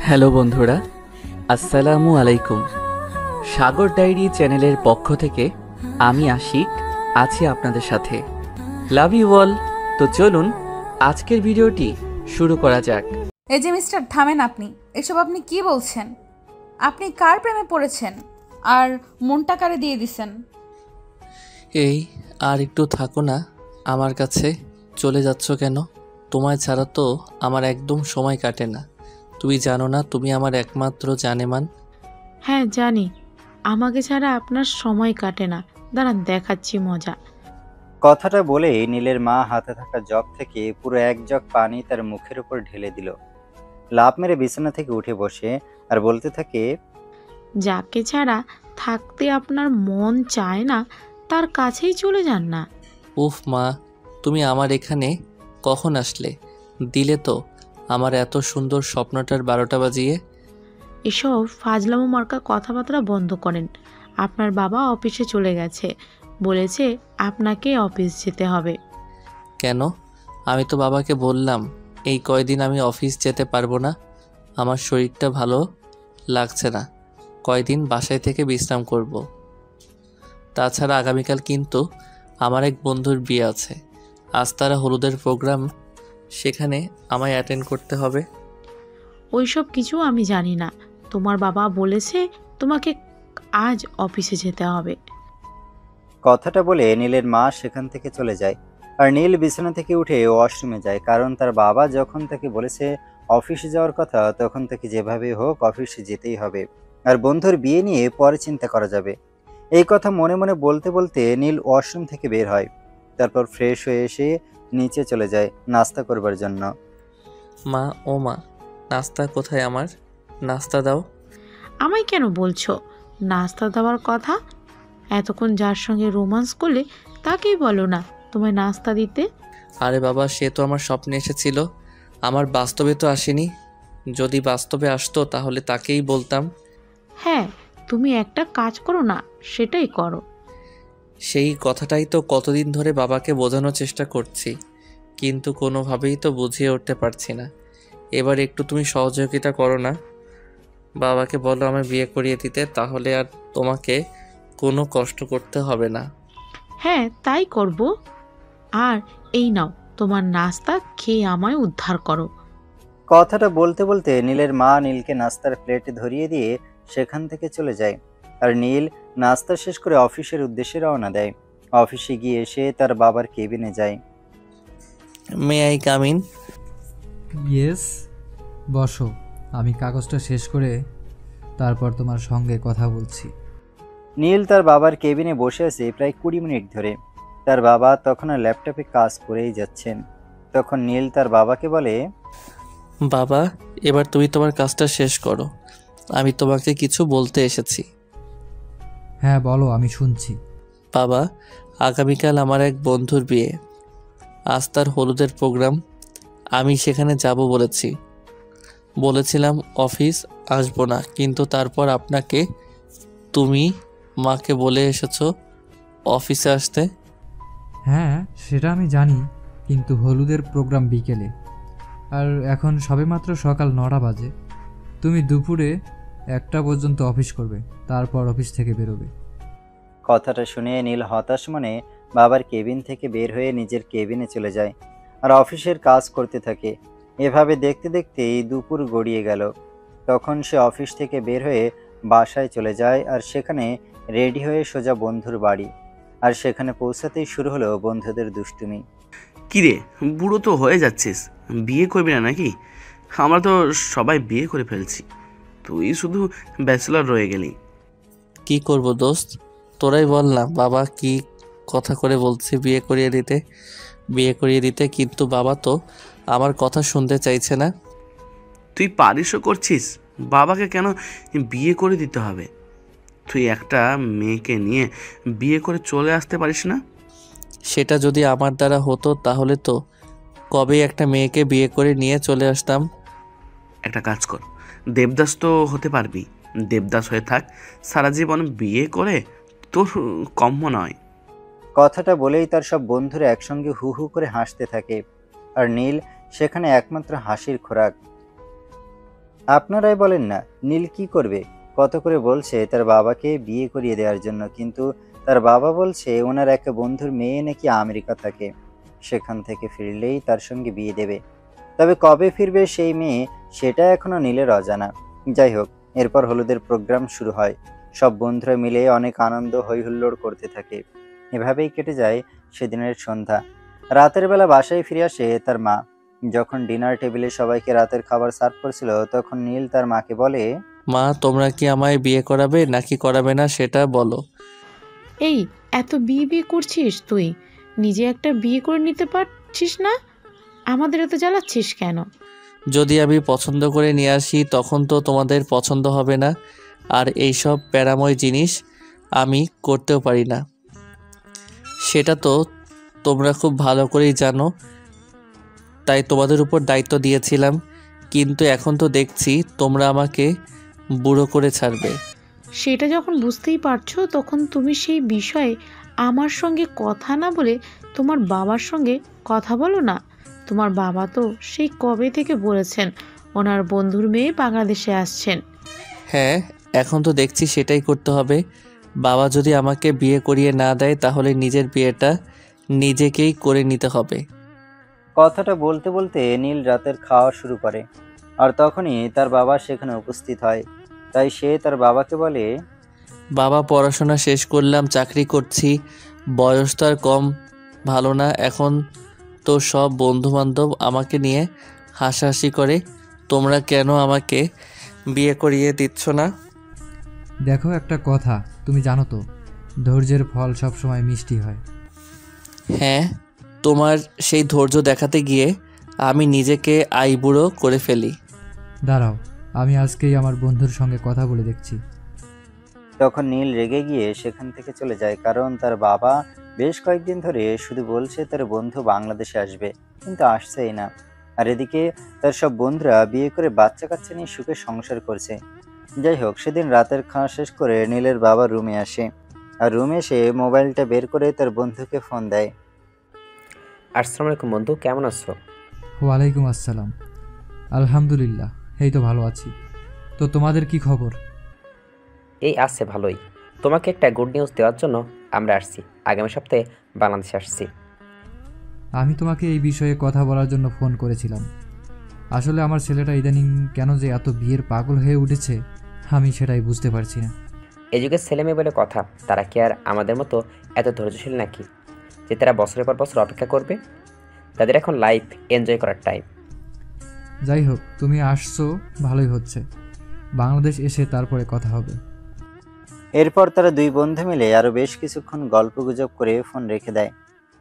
Hello বন্ধুরা, আসসালামু আলাইকুম। সাগর ডায়েরি চ্যানেলের পক্ষ থেকে আমি আশিক আছি আপনাদের সাথে। Love you all. তো চলুন আজকের ভিডিওটি শুরু করা যাক। এই যে মিস্টার, থামেন। এসব আপনি কি বলছেন? আপনি কার প্রেমে পড়েছেন আর মনটা কারে দিয়ে দিছেন? এই আর একটু থাকো না আমার কাছে। চলে যাচ্ছ কেন? তোমায় ছাড়া তো আমার একদম সময় কাটে না। তুমি জানো না তুমি আমার একমাত্র জানেমান? হ্যাঁ জানি, আমাকে ছাড়া আপনার সময় কাটে না। দাঁড়ান দেখাচ্ছি মজা। কথাটা বলেই নীলের মা হাতে থাকা জগ থেকে পুরো এক জগ পানি তার মুখের উপর ঢেলে দিল। লাফ মেরে বিছানা থেকে উঠে বসে আর বলতে থাকে, যাকে ছাড়া থাকতে আপনার মন চায় না তার কাছেই চলে যান না। উফ মা, তুমি আমার এখানে কখন আসলে? দিলে তো আমার এত সুন্দর স্বপ্নটার 12টা বাজিয়ে। এসব ফাজলামো মার্কা কথাবার্তা বন্ধ করেন। আপনার বাবা অফিসে চলে গেছে, বলেছে আপনাকে অফিস যেতে হবে। কেন? আমি তো বাবাকে বললাম এই কয়দিন আমি অফিস যেতে পারবো না, আমার শরীরটা ভালো লাগছে না, কয়দিন বাসায় থেকে বিশ্রাম করব। তাছাড়া আগামীকাল কিন্তু আমার এক বন্ধুর বিয়ে আছে, আজ তারা হলুদের প্রোগ্রাম, সেখানে আমায় অ্যাটেন্ড করতে হবে। ওইসব কিছু আমি জানি না। তোমার বাবা বলেছে তোমাকে আজ অফিসে যেতে হবে। কথাটা বলে নীলের মা সেখান থেকে চলে যায়। আর নীল বিছানা থেকে উঠে ওয়াশরুমে যায়, কারণ তার বাবা যখন তাকে বলেছে অফিসে যাওয়ার কথা, তখন তাকে যেভাবে হোক অফিসে যেতেই হবে। আর বন্ধুর বিয়ে নিয়ে পরে চিন্তা করা যাবে। এই কথা মনে মনে বলতে বলতে নীল ওয়াশরুম থেকে বের হয়। তারপর ফ্রেশ হয়ে এসে নিচে চলে যায় নাস্তা করবার জন্য। মা, ও মা, নাস্তা কোথায় আমার? নাস্তা দাও। আমায় কেন বলছো নাস্তা দেওয়ার কথা? এতক্ষণ যার সঙ্গে রোমান্স করলে তাকেই বলো না তোমায় নাস্তা দিতে। আরে বাবা, সে তো আমার স্বপ্নে এসেছিল, আমার বাস্তবে তো আসেনি। যদি বাস্তবে আসতো তাহলে তাকেই বলতাম। হ্যাঁ, তুমি একটা কাজ করো না, সেটাই করো। সেই কথাটাই তো কতদিন ধরে বাবাকে বোঝানোর চেষ্টা করছি, কিন্তু কোনোভাবেই তো বুঝিয়ে উঠতে পারছি না। এবার একটু তুমি সহযোগিতা করো না, বাবাকে বলো আমায় বিয়ে করিয়ে দিতে, তাহলে আর তোমাকে কোনো কষ্ট করতে হবে না। হ্যাঁ তাই করব। আর এই নাও তোমার নাস্তা, খেয়ে আমায় উদ্ধার করো। কথাটা বলতে বলতে নীলের মা নীলকে নাস্তার প্লেট ধরিয়ে দিয়ে সেখান থেকে চলে যায়। আর নীল নাস্তা শেষ করে অফিসের উদ্দেশ্যে রওনা দেয়। অফিসে গিয়ে এসে তার বাবার কেবিনে যায়। May I come in? Yes, বসো। আমি কাগজটা শেষ করে তারপর তোমার সঙ্গে কথা বলছি। নীল তার বাবার কেবিনে বসে আছে প্রায় 20 মিনিট ধরে। তার বাবা তখনও ল্যাপটপে কাজ করেই যাচ্ছেন। তখন নীল তার বাবাকে বলে, বাবা, এবার তুমি তোমার কাজটা শেষ করো, আমি তোমাকে কিছু বলতে এসেছি। হ্যাঁ বলো, আমি শুনছি। বাবা, আগামীকাল আমার এক বন্ধুর বিয়ে, আজ তার হলুদের প্রোগ্রাম, আমি সেখানে যাব বলেছিলাম অফিস আসবো না, কিন্তু তারপর তুমি মাকে বলে এসেছো অফিসে আসতে। হ্যাঁ সেটা আমি জানি, কিন্তু হলুদের প্রোগ্রাম বিকেলে, আর এখন সবেমাত্র সকাল 9টা বাজে। তুমি দুপুরে 1টা পর্যন্ত অফিস করবে, তারপর অফিস থেকে বেরোবে। কথাটা শুনে নীল হতাশ মনে বাবার কেবিন থেকে বের হয়ে নিজের কেবিনে চলে যায় আর অফিসের কাজ করতে থাকে। এভাবে দেখতে দেখতেই দুপুর গড়িয়ে গেল। তখন সে অফিস থেকে বের হয়ে বাসায় চলে যায় আর সেখানে রেডি হয়ে সোজা বন্ধুর বাড়ি। আর সেখানে পৌঁছাতেই শুরু হলো বন্ধুদের দুষ্টুমি। কিরে, বুড়ো তো হয়ে যাচ্ছিস, বিয়ে করবি না নাকি? আমরা তো সবাই বিয়ে করে ফেলছি, তুই শুধু ব্যাচেলর রয়ে গেলি। কি করব দোস্ত, তোরাই বল না। বাবা কি কথা করে বলছে বিয়ে করিয়ে দিতে, কিন্তু বাবা তো আমার কথা শুনতে চাইছে না। তুই পারিসও করছিস, বাবাকে কেন বিয়ে করে দিতে হবে? তুই একটা মেয়েকে নিয়ে বিয়ে করে চলে আসতে পারিস না? সেটা যদি আমার দ্বারা হতো তাহলে তো কবেই একটা মেয়েকে বিয়ে করে নিয়ে চলে আসতাম। একটা কাজ কর, দেবদাস তো হতে পারবি, দেবদাস হয়ে থাক সারা জীবন, বিয়ে করে তোর কম্য নয়। কথাটা বলেই তার সব বন্ধুরা একসঙ্গে হু হু করে হাসতে থাকে। আর নীল সেখানে একমাত্র হাসির খোরাক। আপনারাই বলেন না, নীল কি করবে? কত করে বলছে তার বাবাকে বিয়ে করিয়ে দেওয়ার জন্য, কিন্তু তার বাবা বলছে ওনার এক বন্ধুর মেয়ে নাকি আমেরিকা থাকে, সেখান থেকে ফিরলেই তার সঙ্গে বিয়ে দেবে। তবে কবে ফিরবে সেই মেয়ে সেটা এখনো নীলের অজানা। যাই হোক, এরপর হলুদের প্রোগ্রাম শুরু হয়। সব বন্ধুরা মিলে অনেক আনন্দ হই হুল্লোড় করতে থাকে। এভাবেই কেটে যায় সেদিনের সন্ধ্যা। রাতের বেলা বাসায় ফিরে আসে তার মা। যখন ডিনার টেবিলে সবাইকে রাতের খাবার সার্ভ করছিল, তখন নীল তার মাকে বলে, মা, তোমরা কি আমায় বিয়ে করাবে নাকি করাবে না সেটা বলো। এই, এত বিয়ে বিয়ে করছিস তুই? নিজে একটা বিয়ে করে নিতে পারছিস না? আমাদের এত জ্বালাচ্ছিস কেন? যদি আমি পছন্দ করে নিয়ে আসি তখন তো তোমাদের পছন্দ হবে না, আর এইসব প্যারাময় জিনিস আমি করতেও পারি না, সেটা তো তোমরা খুব ভালো করেই জানো। তাই তোমাদের উপর দায়িত্ব দিয়েছিলাম, কিন্তু এখন তো দেখছি তোমরা আমাকে বুড়ো করে ছাড়বে। সেটা যখন বুঝতেই পারছো, তখন তুমি সেই বিষয়ে আমার সঙ্গে কথা না বলে তোমার বাবার সঙ্গে কথা বলো না। তোমার বাবা তো সেই কবে থেকে বলেছেন ওনার বন্ধুর মেয়ে বাংলাদেশে আসছেন। হ্যাঁ, এখন তো দেখছি সেটাই করতে হবে। বাবা যদি আমাকে বিয়ে করিয়ে না দেয় তাহলে নিজের বিয়েটা নিজেকেই করে নিতে হবে। কথাটা বলতে বলতে নীল রাতের খাওয়া শুরু করে। আর তখনই তার বাবা সেখানে উপস্থিত হয়। তাই সে তার বাবাকে বলে, বাবা, পড়াশোনা শেষ করলাম, চাকরি করছি, বয়স তো আর কম ভালো না। এখন তো সব বন্ধুবান্ধব আমাকে নিয়ে হাসাহাসি করে, তোমরা কেন আমাকে বিয়ে করিয়ে দিচ্ছ না? দেখো, একটা কথা তুমি জানো তো, ধৈর্যের ফল সবসময় মিষ্টি হয়। হ্যাঁ, তোমার সেই ধৈর্য দেখাতে গিয়ে আমি নিজেকে আইবুড়ো করে ফেলি। দাঁড়াও, আমি আজকেই আমার বন্ধুর সঙ্গে কথা বলে দেখছি। তখন নীল রেগে গিয়ে সেখান থেকে চলে যায়, কারণ তার বাবা বেশ কয়েকদিন ধরে শুধু বলছে তার বন্ধু বাংলাদেশে আসবে, কিন্তু আসছেই না। আর এদিকে তার সব বন্ধুরা বিয়ে করে বাচ্চা কাচ্চা নিয়ে সুখে সংসার করছে। যাই হোক, সেদিন রাতের খাওয়া শেষ করে নীলের বাবা রুমে আসে। আর রুমে এসে মোবাইলটা বের করে তার বন্ধুকে ফোন দেয়। আসসালামু আলাইকুম বন্ধু, কেমন আছো? ওয়ালাইকুম আসসালাম। আলহামদুলিল্লাহ, এই তো ভালো আছি। তো তোমাদের কি খবর? এই আছে ভালোই। তোমাকে একটা গুড নিউজ দেওয়ার জন্য আমরা আসছি। আগামী সপ্তাহে বাংলাদেশে আসছি। আমি তোমাকে এই বিষয়ে কথা বলার জন্য ফোন করেছিলাম। আসলে আমার ছেলেটা ইদানিং কেন যে এত বিয়ের পাগল হয়ে উঠেছে, আমি সেটাই বুঝতে পারছি না। এই যুগের ছেলেমেয়ে বলে কথা, তারা কি আর আমাদের মতো এত ধৈর্যশীল নাকি যে তারা বছরের পর বছর অপেক্ষা করবে? তাদের এখন লাইফ এনজয় করার টাইম। যাই হোক, তুমি আসছো ভালোই হচ্ছে। বাংলাদেশ এসে তারপরে কথা হবে। এরপর তারা দুই বন্ধু মিলে আরো বেশ কিছুক্ষণ গল্পগুজব করে ফোন রেখে দেয়।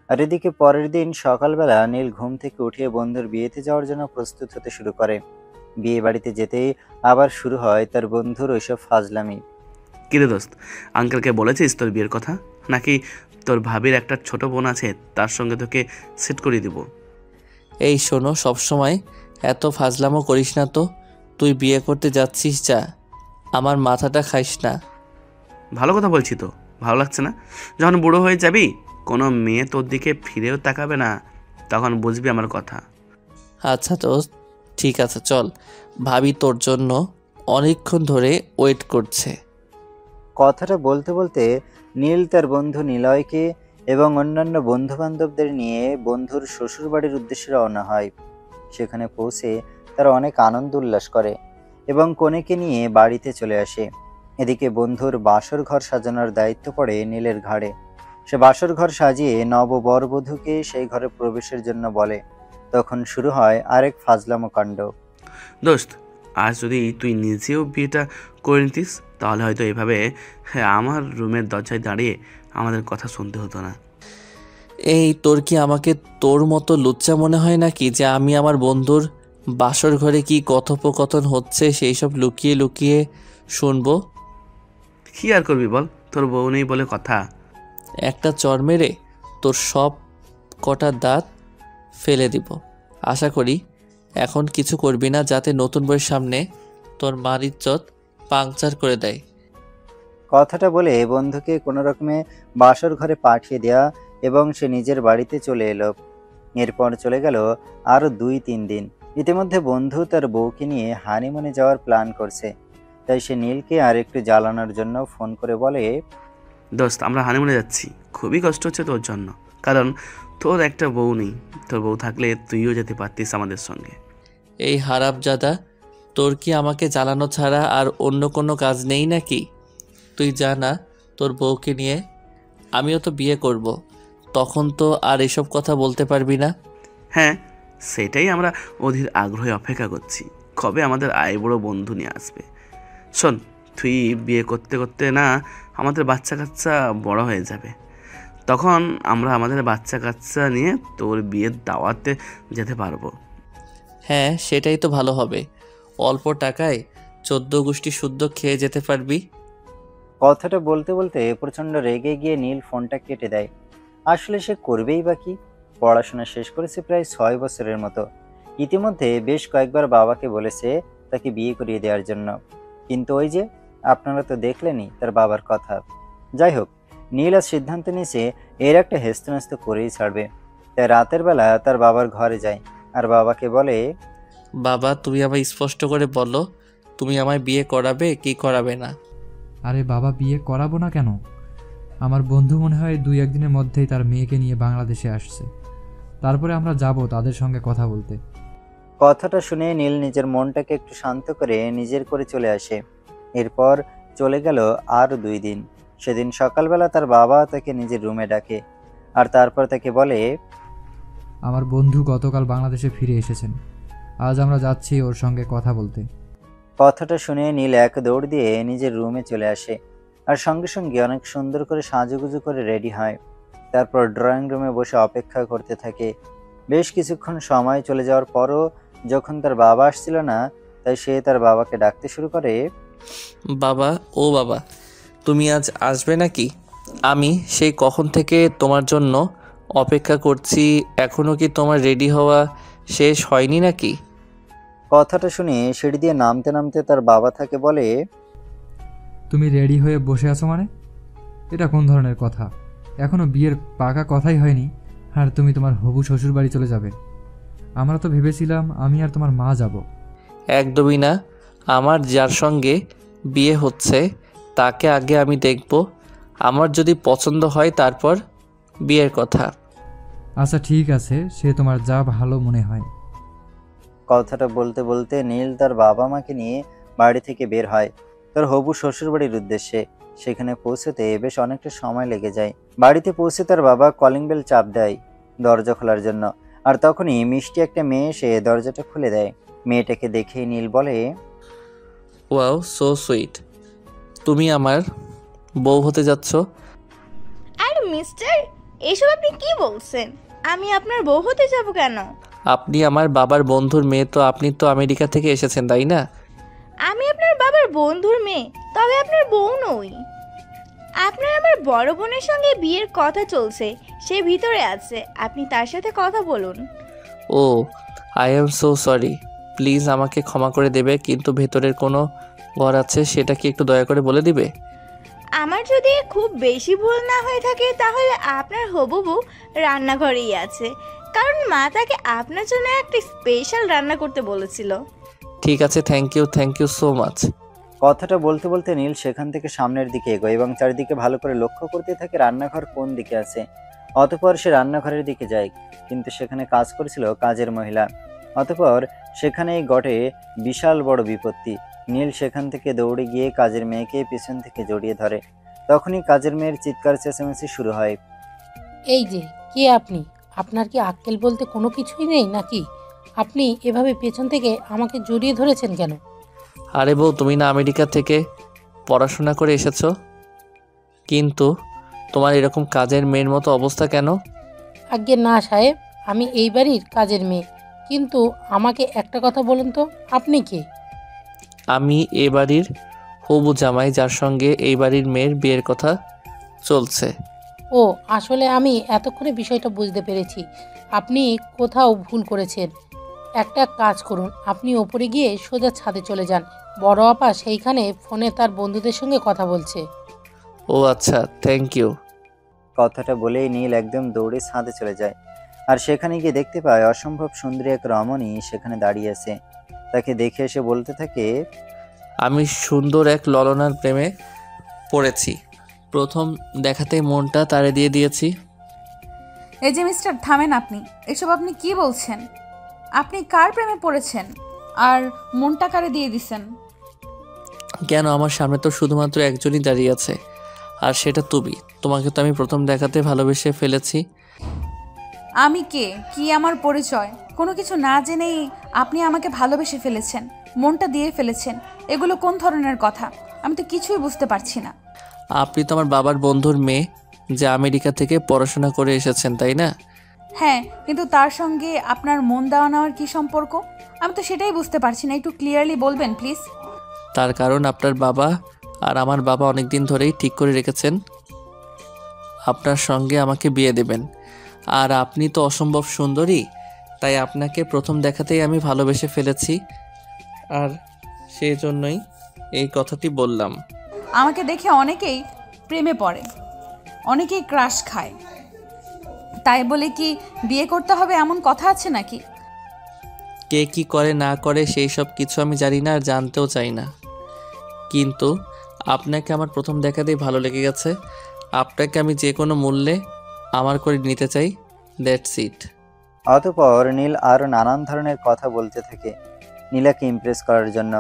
আর এদিকে পরের দিন সকালবেলা নীল ঘুম থেকে উঠে বন্ধুর বিয়েতে যাওয়ার জন্য প্রস্তুত হতে শুরু করে। বিয়ে বাড়িতে যেতেই আবার শুরু হয় তার বন্ধুর ওইসব ফাজলামি। কিরে দোস্ত, আঙ্কেলকে বলেছিস তোর বিয়ের কথা? নাকি তোর ভাবির একটা ছোট বোন আছে, তার সঙ্গে তোকে সেট করিয়ে দিব? এই শোনো, সবসময় এত ফাজলামো করিস না তো। তুই বিয়ে করতে যাচ্ছিস, যা, আমার মাথাটা খাইস না। ভালো কথা বলছি তো, ভালো লাগছে না? যখন বুড়ো হয়ে যাবি, কোনো মেয়ে তোর দিকে ফিরেও তাকাবে না, তখন বুঝবি আমার কথা। আচ্ছা তো ঠিক আছে, চল। ভাবি তোর জন্য অনেকক্ষণ ধরে ওয়েট করছে। কথাটা বলতে বলতে নীল তার বন্ধু নিলয়কে এবং অন্যান্য বন্ধু বান্ধবদের নিয়ে বন্ধুর শ্বশুর বাড়ির উদ্দেশ্যে রওনা হয়। সেখানে পৌঁছে তারা অনেক আনন্দ উল্লাস করে এবং কনেকে নিয়ে বাড়িতে চলে আসে। এদিকে বন্ধুর বাসর ঘর সাজানোর দায়িত্ব পড়ে নীলের ঘাড়ে। সে বাসর ঘর সাজিয়ে নববরবধূকে সেই ঘরে প্রবেশের জন্য বলে। তখন শুরু হয় আরেক ফাজলামো কাণ্ড। দোস্ত, আজ যদি তুই নিজেও বিয়েটা করে নিতিস, তাহলে হয়তো এভাবে আমার রুমের দরজায় দাঁড়িয়ে আমাদের কথা শুনতে হতো না। এই, তোর কি আমাকে তোর মতো লুচ্চা মনে হয় নাকি যে আমি আমার বন্ধুর বাসর ঘরে কি কথোপকথন হচ্ছে সেই সব লুকিয়ে লুকিয়ে শুনবো? কি আর করবি বল, তোর বউ নেই বলে কথা। একটা চর মেরে তোর সব কটা দাঁত ফেলে দিব। আশা করি এখন কিছু করবি না, যাতে নতুন বইয়ের সামনে তোর মার ইজ্জত পাংচার করে দেয়। কথাটা বলে বন্ধুকে কোনো রকমে বাসর ঘরে পাঠিয়ে দেয়া এবং সে নিজের বাড়িতে চলে এলো। এরপর চলে গেল আরও 2-3 দিন। ইতিমধ্যে বন্ধু তার বউকে নিয়ে হানিমুনে যাওয়ার প্ল্যান করছে, তাই সে নীলকে আর একটু জ্বালানোর জন্য ফোন করে বলে, দোস্ত আমরা হানিমুনে যাচ্ছি, খুবই কষ্ট হচ্ছে তোর জন্য, কারণ তোর একটা বউ নেই। তোর বউ থাকলে তুইও যেতে পারতিস আমাদের সঙ্গে। এই হারামজাদা, তোর কি আমাকে জ্বালানো ছাড়া আর অন্য কোনো কাজ নেই নাকি? তুই যা না তোর বউকে নিয়ে, আমিও তো বিয়ে করব, তখন তো আর এসব কথা বলতে পারবি না। হ্যাঁ, সেটাই আমরা অধীর আগ্রহে অপেক্ষা করছি, কবে আমাদের আইবুড়ো বন্ধু নিয়ে আসবে। শোন, তুই বিয়ে করতে করতে না আমাদের বাচ্চা কাচ্চা বড় হয়ে যাবে, তখন আমরা আমাদের বাচ্চা কাচ্চা নিয়ে তোর বিয়ের দাওয়াতে যেতে পারবো। হ্যাঁ, সেটাই তো ভালো হবে, অল্প টাকায় 14 গোষ্ঠী শুদ্ধ খেয়ে যেতে পারবি। কথাটা বলতে বলতে প্রচণ্ড রেগে গিয়ে নীল ফোনটা কেটে দেয়। আসলে সে করবেই বা কি? পড়াশোনা শেষ করেছে প্রায় 6 বছরের মতো। ইতিমধ্যে বেশ কয়েকবার বাবাকে বলেছে তাকে বিয়ে করিয়ে দেওয়ার জন্য, কিন্তু ওই যে আপনারা তো দেখলেনই তার বাবার কথা। যাই হোক, নীল আজ সিদ্ধান্ত নিয়েছে এর একটা হেস্তনেস্ত করেই ছাড়বে। তাই রাতের বেলা তার বাবার ঘরে যায় আর বাবাকে বলে, বাবা, তুমি আমায় স্পষ্ট করে বলো, তুমি আমায় বিয়ে করাবে কি করাবে না? আরে বাবা, বিয়ে করাবো না কেন? আমার বন্ধু মনে হয় 2-1 দিনের মধ্যেই তার মেয়েকে নিয়ে বাংলাদেশে আসছে, তারপরে আমরা যাব তাদের সঙ্গে কথা বলতে। কথাটা শুনে নীল নিজের মনটাকে একটু শান্ত করে নিজের করে চলে আসে। এরপর চলে গেল আরও 2 দিন। সেদিন সকালবেলা তার বাবা তাকে নিজের রুমে ডাকে আর তারপর তাকে বলে, আমার বন্ধু গতকাল বাংলাদেশে ফিরে এসেছেন, আজ আমরা যাচ্ছি ওর সঙ্গে কথা বলতে। কথাটা শুনে নীল এক দৌড় দিয়ে নিজের রুমে চলে আসে আর সঙ্গে সঙ্গে অনেক সুন্দর করে সাজুগুজু করে রেডি হয়। তারপর ড্রয়িং রুমে বসে অপেক্ষা করতে থাকে। বেশ কিছুক্ষণ সময় চলে যাওয়ার পরও যখন তার বাবা আসছিল না, তাই সে তার বাবাকে ডাকতে শুরু করে, বাবা, ও বাবা, তুমি আজ আসবে নাকি? আমি সেই কখন থেকে তোমার জন্য অপেক্ষা করছি, এখনো কি তোমার রেডি হওয়া শেষ হয়নি নাকি? কথাটা শুনে সিঁড়ি দিয়ে নামতে নামতে তার বাবা তাকে বলে, তুমি রেডি হয়ে বসে আছো মানে? এটা কোন ধরনের কথা? এখনো বিয়ের পাকা কথাই হয়নি আর তুমি তোমার হবু শ্বশুর বাড়ি চলে যাবে? আমরা তো ভেবেছিলাম আমি আর তোমার মা যাব। একদমই না, আমার যার সঙ্গে বিয়ে হচ্ছে তাকে আগে আমি দেখব, আমার যদি পছন্দ হয় তারপর বিয়ের কথা। আচ্ছা ঠিক আছে, সে তোমার যা ভালো মনে হয়। কথাটা বলতে বলতে নীল তার বাবা মাকে নিয়ে বাড়ি থেকে বের হয় তার হবু শ্বশুর বাড়ির উদ্দেশ্যে। সেখানে পৌঁছতে বেশ অনেকটা সময় লেগে যায়। বাড়িতে পৌঁছে তার বাবা কলিং বেল চাপ দেয় দরজা খোলার জন্য, আর তখনই মিষ্টি একটা মেয়ে এসে দরজাটা খুলে দেয়। মেয়েটাকে দেখে নীল বলে, ওয়াও, সো সুইট, তুমি আমার বউ হতে যাচ্ছ? আর মিস্টার, এসব আপনি কি বলছেন? আমি আপনার বউ হতে যাব কেন? আপনি আমার বাবার বন্ধুর মেয়ে, তো আপনি তো আমেরিকা থেকে এসেছেন তাই না? আমি আপনার বাবার বন্ধুর মেয়ে, তবে আপনার বউ নই। আপনার আমার বড় বোনের সঙ্গে বিয়ের কথা চলছে, সে ভিতরে আছে, আপনি তার সাথে কথা বলুন। Oh, I am so sorry, please আমাকে ক্ষমা করে দেবে, কিন্তু ভেতরের কোনো ঘর আছে সেটা কি একটু দয়া করে বলে দিবে? আমার যদি খুব বেশি ভুল না হয়ে থাকে তাহলে আপনার হবু বউ রান্নাঘরেই আছে, কারণ মা তাকে আপনার জন্য একটা স্পেশাল রান্না করতে বলেছিল। ঠিক আছে, থ্যাংক ইউ সো মাচ। কথাটা বলতে বলতে নীল সেখান থেকে সামনের দিকে এগোয় এবং চারিদিকে ভালো করে লক্ষ্য করতে থাকে রান্নাঘর কোন দিকে আছে। অতঃপর সে রান্নাঘরের দিকে যায়, কিন্তু সেখানে কাজ করেছিল কাজের মহিলা। অতঃপর সেখানেই ঘটে বিশাল বড় বিপত্তি। নীল সেখান থেকে দৌড়ে গিয়ে কাজের মেয়েকে পিছন থেকে জড়িয়ে ধরে। তখনই কাজের মেয়ের চিৎকার চেঁচামেচি শুরু হয়। এই যে, কে আপনি? আপনার কি আক্কেল বলতে কোনো কিছুই নেই নাকি? আপনি এভাবে পেছন থেকে আমাকে জড়িয়ে ধরেছেন কেন? আরে বউ, তুমি না আমেরিকা থেকে পড়াশোনা করে এসেছো, কিন্তু তোমার এরকম কাজের মেয়ের মতো অবস্থা কেন? আজ্ঞে না সাহেব, আমি এই বাড়ির কাজের মেয়ে। কিন্তু আমাকে একটা কথা বলুন তো, আপনি কে? আমি এ বাড়ির হবু জামাই, যার সঙ্গে এই বাড়ির মেয়ের বিয়ের কথা চলছে। ও, আসলে আমি এতক্ষণে বিষয়টা বুঝতে পেরেছি। আপনি কোথাও ভুল করেছেন। একটা কাজ করুন, আপনি ওপরে গিয়ে সোজা ছাদে চলে যান। বড় আপা সেইখানে ফোনে তার বন্ধুদের সঙ্গে কথা বলছে। ও আচ্ছা, থ্যাংক ইউ। কথাটা বলেই নীল একদম দৌড়ে ছাদে চলে যায় আর সেখানে গিয়ে দেখতে পায় অসম্ভব সুন্দরী এক রমণী সেখানে দাঁড়িয়ে আছে। তাকে দেখে এসে বলতে থাকে, আমি সুন্দর এক ললনার প্রেমে পড়েছি। প্রথম দেখাতেই মনটা তাড়ে দিয়ে দিয়েছি। এই যে মিস্টার, থামেন আপনি। এসব আপনি কি বলছেন? আপনি কার প্রেমে পড়েছেন আর মনটা কারে দিয়ে দিছেন? কেন, আমার সামনে তো শুধুমাত্র একজনই দাঁড়িয়ে আছে, আর সেটা তুমি। তোমাকে তো আমি প্রথম দেখাতে ভালোবেসে ফেলেছি। আমি কে, কি আমার পরিচয়, কোনো কিছু না জেনেই আপনি আমাকে ভালোবেসে ফেলেছেন, মনটা দিয়ে ফেলেছেন। এগুলো কোন ধরনের কথা? আমি তো কিছুই বুঝতে পারছি না। আপনি তো আমার বাবার বন্ধুর মেয়ে, যে আমেরিকা থেকে পড়াশোনা করে এসেছেন, তাই না? হ্যাঁ, কিন্তু তার সঙ্গে আপনার মন দেওয়া নেওয়ার কী সম্পর্ক? আমি তো সেটাই বুঝতে পারছি না। একটু ক্লিয়ারলি বলবেন প্লিজ। তার কারণ আপনার বাবা আর আমার বাবা অনেক দিন ধরেই ঠিক করে রেখেছেন আপনার সঙ্গে আমাকে বিয়ে দেবেন। আর আপনি তো অসম্ভব সুন্দরী, তাই আপনাকে প্রথম দেখাতেই আমি ভালোবেসে ফেলেছি, আর সেই জন্যই এই কথাটি বললাম। আমাকে দেখে অনেকেই প্রেমে পড়ে, অনেকেই ক্রাশ খায়, তাই বলে কি বিয়ে করতে হবে এমন কথা আছে নাকি? কে কি করে না করে সেই সব কিছু আমি জানি না, আর জানতেও চাই না। কিন্তু আপনাকে আমার প্রথম দেখাতেই ভালো লেগে গেছে। আপনাকে আমি যে কোনো মূল্যে আমার করে নিতে চাই, দ্যাটস ইট। অতঃপর নীল আরও নানান ধরনের কথা বলতে থাকে নীলাকে ইমপ্রেস করার জন্য।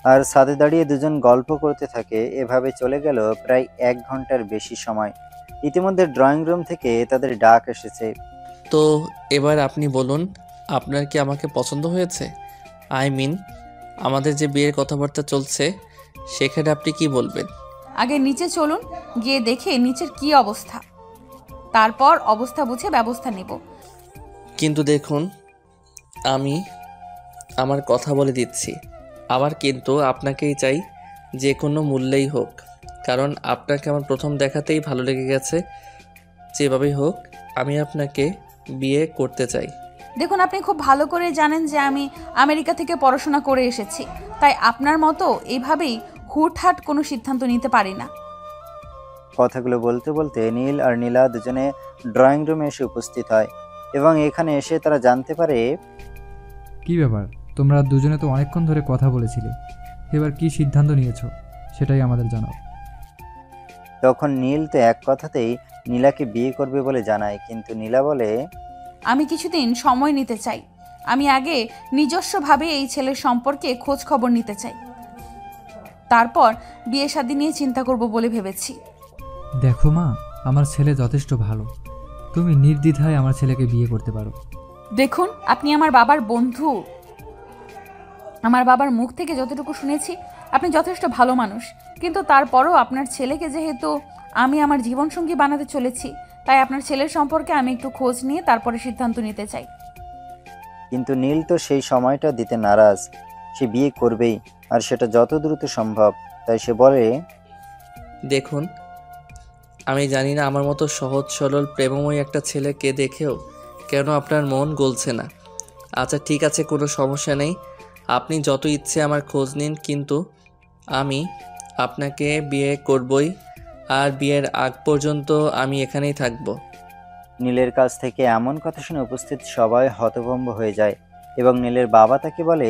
আর সাথে দাঁড়িয়ে দুজন গল্প করতে থাকে। এভাবে চলে গেল প্রায় 1 ঘন্টার বেশি সময়। ইতিমধ্যে ড্রয়িং রুম থেকে তাদের ডাক এসেছে। তো এবার আপনি বলুন, আপনার কি আমাকে পছন্দ হয়েছে? আই মিন, আমাদের যে বিয়ের কথাবার্তা চলছে সেখানে আপনি কি বলবেন? আগে নিচে চলুন, গিয়ে দেখে নিচের কি অবস্থা, তারপর অবস্থা বুঝে ব্যবস্থা নেব। কিন্তু দেখুন, আমি আমার কথা বলে দিচ্ছি, আমার কিন্তু আপনাকেই চাই, যে কোনো মূল্যেই হোক। কারণ আপনাকে আমার প্রথম দেখাতেই ভালো লেগে গেছে। যেভাবেই হোক আমি আপনাকে বিয়ে করতে চাই। দেখুন, আপনি খুব ভালো করে জানেন যে আমি আমেরিকা থেকে পড়াশোনা করে এসেছি, তাই আপনার মতো এইভাবেই হুটহাট কোনো সিদ্ধান্ত নিতে পারি না। কথাগুলো বলতে বলতে নীল আর নীলা দুজনে ড্রয়িং রুমে এসে উপস্থিত হয় এবং এখানে এসে তারা জানতে পারে, কি ব্যাপার, তোমরা দুজনে তো অনেকক্ষণ ধরে কথা বলেছিলে, এবার কি সিদ্ধান্ত নিয়েছো সেটাই আমাদের জানাও। তখন নীল তো এক কথাতেই নীলাকে বিয়ে করবে বলে জানায়, কিন্তু নীলা বলে, আমি কিছুদিন সময় নিতে চাই। আমি আগে নিজস্বভাবে এই ছেলের সম্পর্কে খোঁজ খবর নিতে চাই, তারপর বিয়ে শাদী নিয়ে চিন্তা করব বলে ভেবেছি। দেখো মা, আমার ছেলে যথেষ্ট ভালো, তুমি নির্দ্বিধায় আমার ছেলেকে বিয়ে করতে পারো। দেখুন, আপনি আমার বাবার বন্ধু। আমার বাবার মুখ থেকে যতটুকু শুনেছি আপনি যথেষ্ট ভালো মানুষ, কিন্তু তারপরও আপনার ছেলেকে যেহেতু আমি আমার জীবনসঙ্গী বানাতে চলেছি, তাই আপনার ছেলের সম্পর্কে আমি একটু খোঁজ নিয়ে তারপরে সিদ্ধান্ত নিতে চাই। কিন্তু নীল তো সেই সময়টা দিতে নারাজ। সে বিয়ে করবেই, আর সেটা যত দ্রুত সম্ভব। তাই সে বলে, দেখুন, আমি জানি না আমার মতো সহজ সরল প্রেমময় একটা ছেলেকে দেখেও কেন আপনার মন গলছে না। আচ্ছা ঠিক আছে, কোনো সমস্যা নেই, আপনি যত ইচ্ছে আমার খোঁজ নিন, কিন্তু আমি আপনাকে বিয়ে করবই, আর বিয়ের আগ পর্যন্ত আমি এখানেই থাকব। নীলের কাছ থেকে এমন কথা শুনে উপস্থিত সবাই হতভম্ব হয়ে যায় এবং নীলের বাবা তাকে বলে,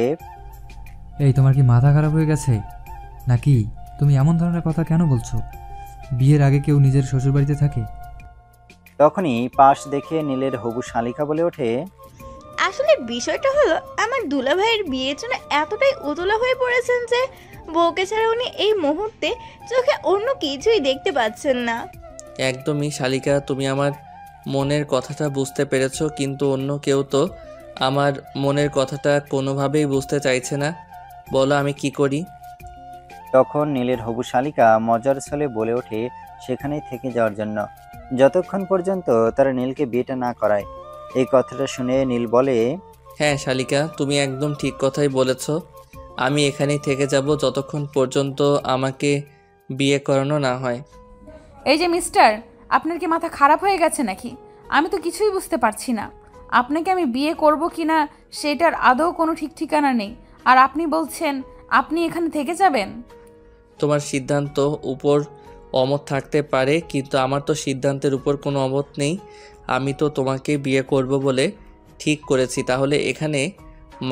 এই তোমার কি মাথা খারাপ হয়ে গেছে নাকি? তুমি এমন ধরনের কথা কেন বলছো? বিয়ের আগে কেউ নিজের শ্বশুরবাড়িতে থাকে? তখনই পাশ দেখে নীলের হবু শালিকা বলে ওঠে, আসলে বিষয়টা হলো আমার দুলাভাইয়ের বিয়ের জন্য এতটাই উতলা হয়ে পড়েছেন যে বউকে ছাড়া উনি এই মুহূর্তে চোখে অন্য কিছুই দেখতে পাচ্ছেন না। একদমই শালিকা, তুমি আমার মনের কথাটা বুঝতে পেরেছো, কিন্তু অন্য কেউ তো আমার মনের কথাটা কোনোভাবেই বুঝতে চাইছে না। বলো আমি কি করি? তখন নীলের হবু শালিকা মজার ছলে বলে ওঠে সেখানেই থেকে যাওয়ার জন্য, যতক্ষণ পর্যন্ত তারা নীলকে বিয়েটা না করায়। এই কথাটা শুনে নীল বলে, হ্যাঁ শালিকা, তুমি একদম ঠিক কথাই বলেছ। আমি এখানেই থেকে যাব যতক্ষণ পর্যন্ত আমাকে বিয়ে করানো না হয়। এই যে মিস্টার, আপনার কি মাথা খারাপ হয়ে গেছে নাকি? আমি তো কিছুই বুঝতে পারছি না। আপনাকে আমি বিয়ে করব কি না সেটার আদৌ কোনো ঠিক ঠিকানা নেই, আর আপনি বলছেন আপনি এখানে থেকে যাবেন। তোমার সিদ্ধান্ত উপর অমত থাকতে পারে, কিন্তু আমার তো সিদ্ধান্তের উপর কোনো অমত নেই। আমি তো তোমাকে বিয়ে করব বলে ঠিক করেছি, তাহলে এখানে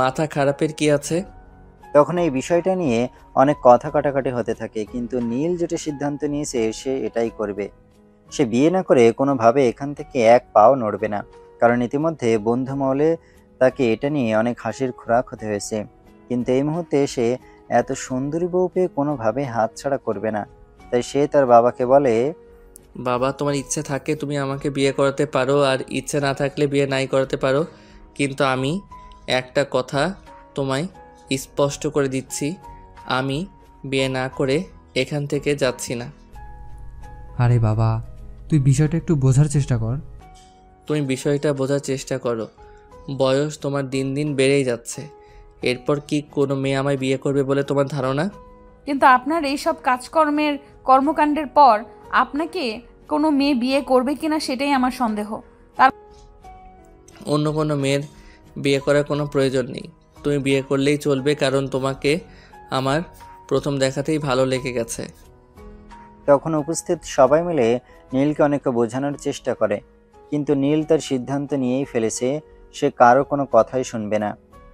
মাথা খারাপের কি আছে? তখন এই বিষয়টা নিয়ে অনেক কথা কাটাকাটি হতে থাকে, কিন্তু নীল যেটা সিদ্ধান্ত নিয়েছে সে এটাই করবে। সে বিয়ে না করে কোনোভাবে এখান থেকে এক পাও নড়বে না, কারণ ইতিমধ্যে বন্ধু মহলে তাকে এটা নিয়ে অনেক হাসির খোরাক হতে হয়েছে। কিন্তু এই মুহূর্তে সে এত সুন্দরী বউ পেয়ে কোনোভাবে হাতছাড়া করবে না। তাই সে তার বাবাকে বলে, বাবা, তোমার ইচ্ছে থাকে তুমি আমাকে বিয়ে করাতে পারো, আর ইচ্ছে না থাকলে বিয়ে নাই করাতে পারো, কিন্তু আমি একটা কথা তোমায় স্পষ্ট করে দিচ্ছি, আমি বিয়ে না করে এখান থেকে যাচ্ছি না। আরে বাবা, তুই বিষয়টা একটু বোঝার চেষ্টা কর। তুমি বিষয়টা বোঝার চেষ্টা করো। বয়স তোমার দিন দিন বেড়েই যাচ্ছে, এরপর কি কোনো মেয়ে আমায় বিয়ে করবে বলে তোমার ধারণা? কিন্তু আপনার এই সব কর্মকাণ্ডের পর আপনাকে কোনো মেয়ে বিয়ে করবে কিনা সেটাই আমার সন্দেহ। অন্য কোনো মেয়ের বিয়ে করার কোনো প্রয়োজন নেই, তুমি বিয়ে করলেই চলবে, কারণ তোমাকে আমার প্রথম দেখাতেই ভালো লেগে গেছে। তখন উপস্থিত সবাই মিলে নীলকে অনেক বোঝানোর চেষ্টা করে, কিন্তু নীল তার সিদ্ধান্ত নিয়েই ফেলেছে। সে কারো কোনো কথাই শুনবে না।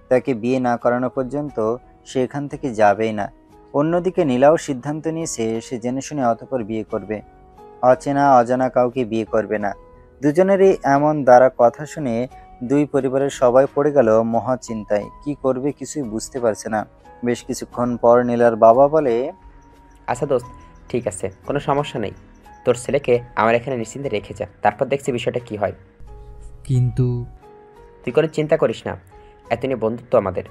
তাকে বিয়ে না করানো পর্যন্ত সে এখান থেকে যাবেই না। অন্যদিকে নীলাও সিদ্ধান্ত নিয়েছে সে জেনে শুনে অতঃপর বিয়ে করবে, অচেনা অজানা কাউকে বিয়ে করবে না। দুজনেরই এমন দ্বারা কথা শুনে দুই পরিবারের সবাই পড়ে গেল মহা চিন্তায়। কি করবে কিছুই বুঝতে পারছে না। বেশ কিছুক্ষণ পর নীলার বাবা বলে, আচ্ছা দোস্ত, ঠিক আছে, কোনো সমস্যা নেই। তোর ছেলেকে আমার এখানে নিশ্চিন্তে রেখে যা, তারপর দেখছি বিষয়টা কি হয়। কিন্তু তুই কোনো চিন্তা করিস না, এতদিনে বন্ধুত্ব আমাদের।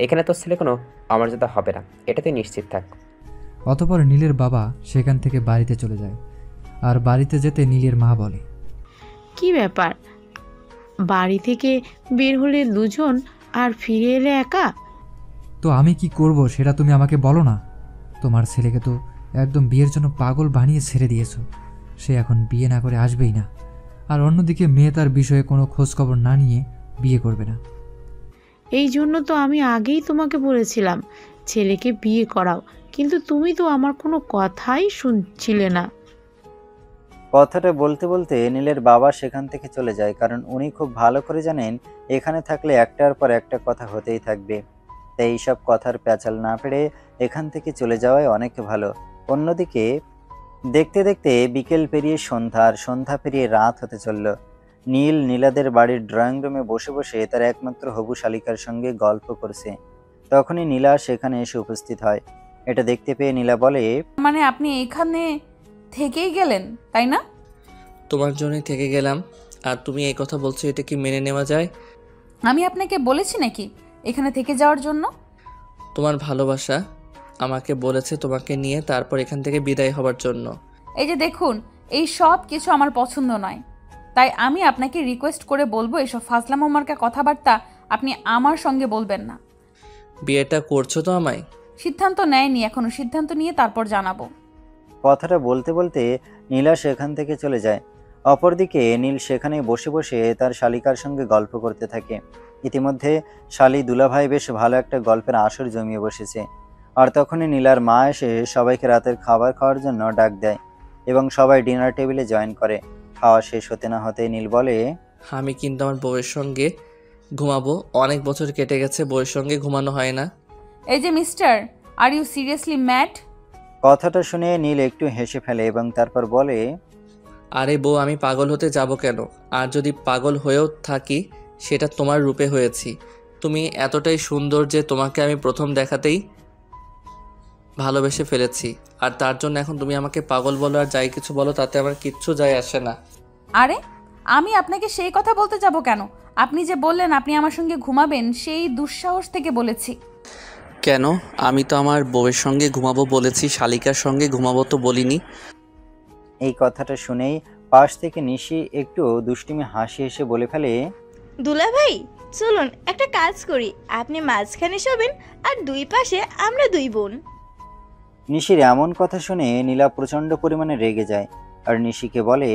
এখানে তোর ছেলে কোনো অমর্যাদা হবে না, এটা তুই নিশ্চিত থাক। অতঃপর নীলের বাবা সেখান থেকে বাড়িতে চলে যায়। আর বাড়িতে যেতে নীলের মা বলে, কি ব্যাপার, বাড়ি থেকে বের হলে দুজন আর ফিরে এলে একা? তো আমি কি করব সেটা তুমি আমাকে বলো না। তোমার ছেলেকে তো একদম বিয়ের জন্য পাগল বানিয়ে ছেড়ে দিয়েছো, সে এখন বিয়ে না করে আসবেই না। আর অন্যদিকে মেয়ে তার বিষয়ে কোনো খোঁজখবর না নিয়ে বিয়ে করবে না। এই জন্য তো আমি আগেই তোমাকে বলেছিলাম ছেলেকে বিয়ে করাও, কিন্তু তুমি তো আমার কোনো কথাই শুনছিলে না। কথাটা বলতে বলতে নীলের বাবা সেখান থেকে চলে যায়, কারণ উনি খুব ভালো করে জানেন এখানে থাকলে একটার পর একটা কথা হতেই থাকবে। তাই এইসব কথার প্যাচাল না পেড়ে এখান থেকে চলে যাওয়াই অনেক ভালো। অন্যদিকে দেখতে দেখতে বিকেল পেরিয়ে সন্ধ্যা, আর সন্ধ্যা পেরিয়ে রাত হতে চলল। নীল নীলাদের বাড়ির ড্রয়িং রুমে বসে বসে তার একমাত্র হবু শালিকার সঙ্গে গল্প করছে। তখনই নীলা সেখানে এসে উপস্থিত হয়। এটা দেখতে পেয়ে নীলা বলে, মানে আপনি এখানে থেকেই গেলেন তাই না? তোমার জন্যই থেকে গেলাম, আর তুমি এই কথা বলছো, এটা কি মেনে নেওয়া যায়? আমি আপনাকে বলেছি নাকি এখানে থেকে যাওয়ার জন্য? তোমার ভালোবাসা আমাকে বলেছে তোমাকে নিয়ে তারপর এখান থেকে বিদায় হবার জন্য। এই যে দেখুন, এই সব কিছু আমার পছন্দ নয়, তাই আমি আপনাকে রিকোয়েস্ট করে বলবো এসব ফাজলামো মার্কা কথাবার্তা আপনি আমার সঙ্গে বলবেন না। বিয়েটা করছো তো আমায়? সিদ্ধান্ত নেয়নি এখনো, সিদ্ধান্ত নিয়ে তারপর জানাবো। কথাটা বলতে বলতে নীলা সেখান থেকে চলে যায়। অপরদিকে নীল সেখানে বসে বসে তার শালিকার সঙ্গে গল্প করতে থাকে। ইতিমধ্যে শালি দুলাভাই বেশ ভালো একটা গল্পের আসর জমিয়ে বসেছে। আর তখনই নীলার মা এসে সবাইকে রাতের খাবার খাওয়ার জন্য ডাক দেয় এবং সবাই ডিনার টেবিলে জয়েন করে। খাওয়া শেষ হতে না হতেই নীল বলে, আমি কিন্তু আমার বউয়ের সঙ্গে ঘুমাবো, অনেক বছর কেটে গেছে বউয়ের সঙ্গে ঘুমানো হয় না। এই যে mister, are you seriously mad? কথাটা শুনে নীল একটু হেসে ফেলে এবং তারপর বলে, আরে বউ, আমি পাগল হতে যাব কেন? আর যদি পাগল হয়েও থাকি সেটা তোমার রূপে হয়েছি। তুমি এতটাই সুন্দর যে তোমাকে আমি প্রথম দেখাতেই ভালোবেসে ফেলেছি, আর তার জন্য এখন তুমি আমাকে পাগল বলো আর যাই কিছু বলো, তাতে আমার কিচ্ছু যায় আসে না। আরে আমি আপনাকে সেই কথা বলতে যাব কেন? আপনি যে বললেন আপনি আমার সঙ্গে ঘুমাবেন, সেই দুঃসাহস থেকে বলেছি। কেন? আমি তো আমার বউয়ের সঙ্গে ঘুমাবো বলেছি, শালিকার সঙ্গে ঘুমাবো তো বলিনি। এই কথাটা শুনেই পাশ থেকে নিশি একটু দুষ্টুমি হাসি হেসে বলে ফেলে, দুলাভাই চলুন একটা কাজ করি, আপনি মাঝখানে শোবেন আর দুই পাশে আমরা দুই বোন। নিশির এমন কথা শুনে নীলা প্রচণ্ড পরিমাণে রেগে যায় আর নিশিকে বলে,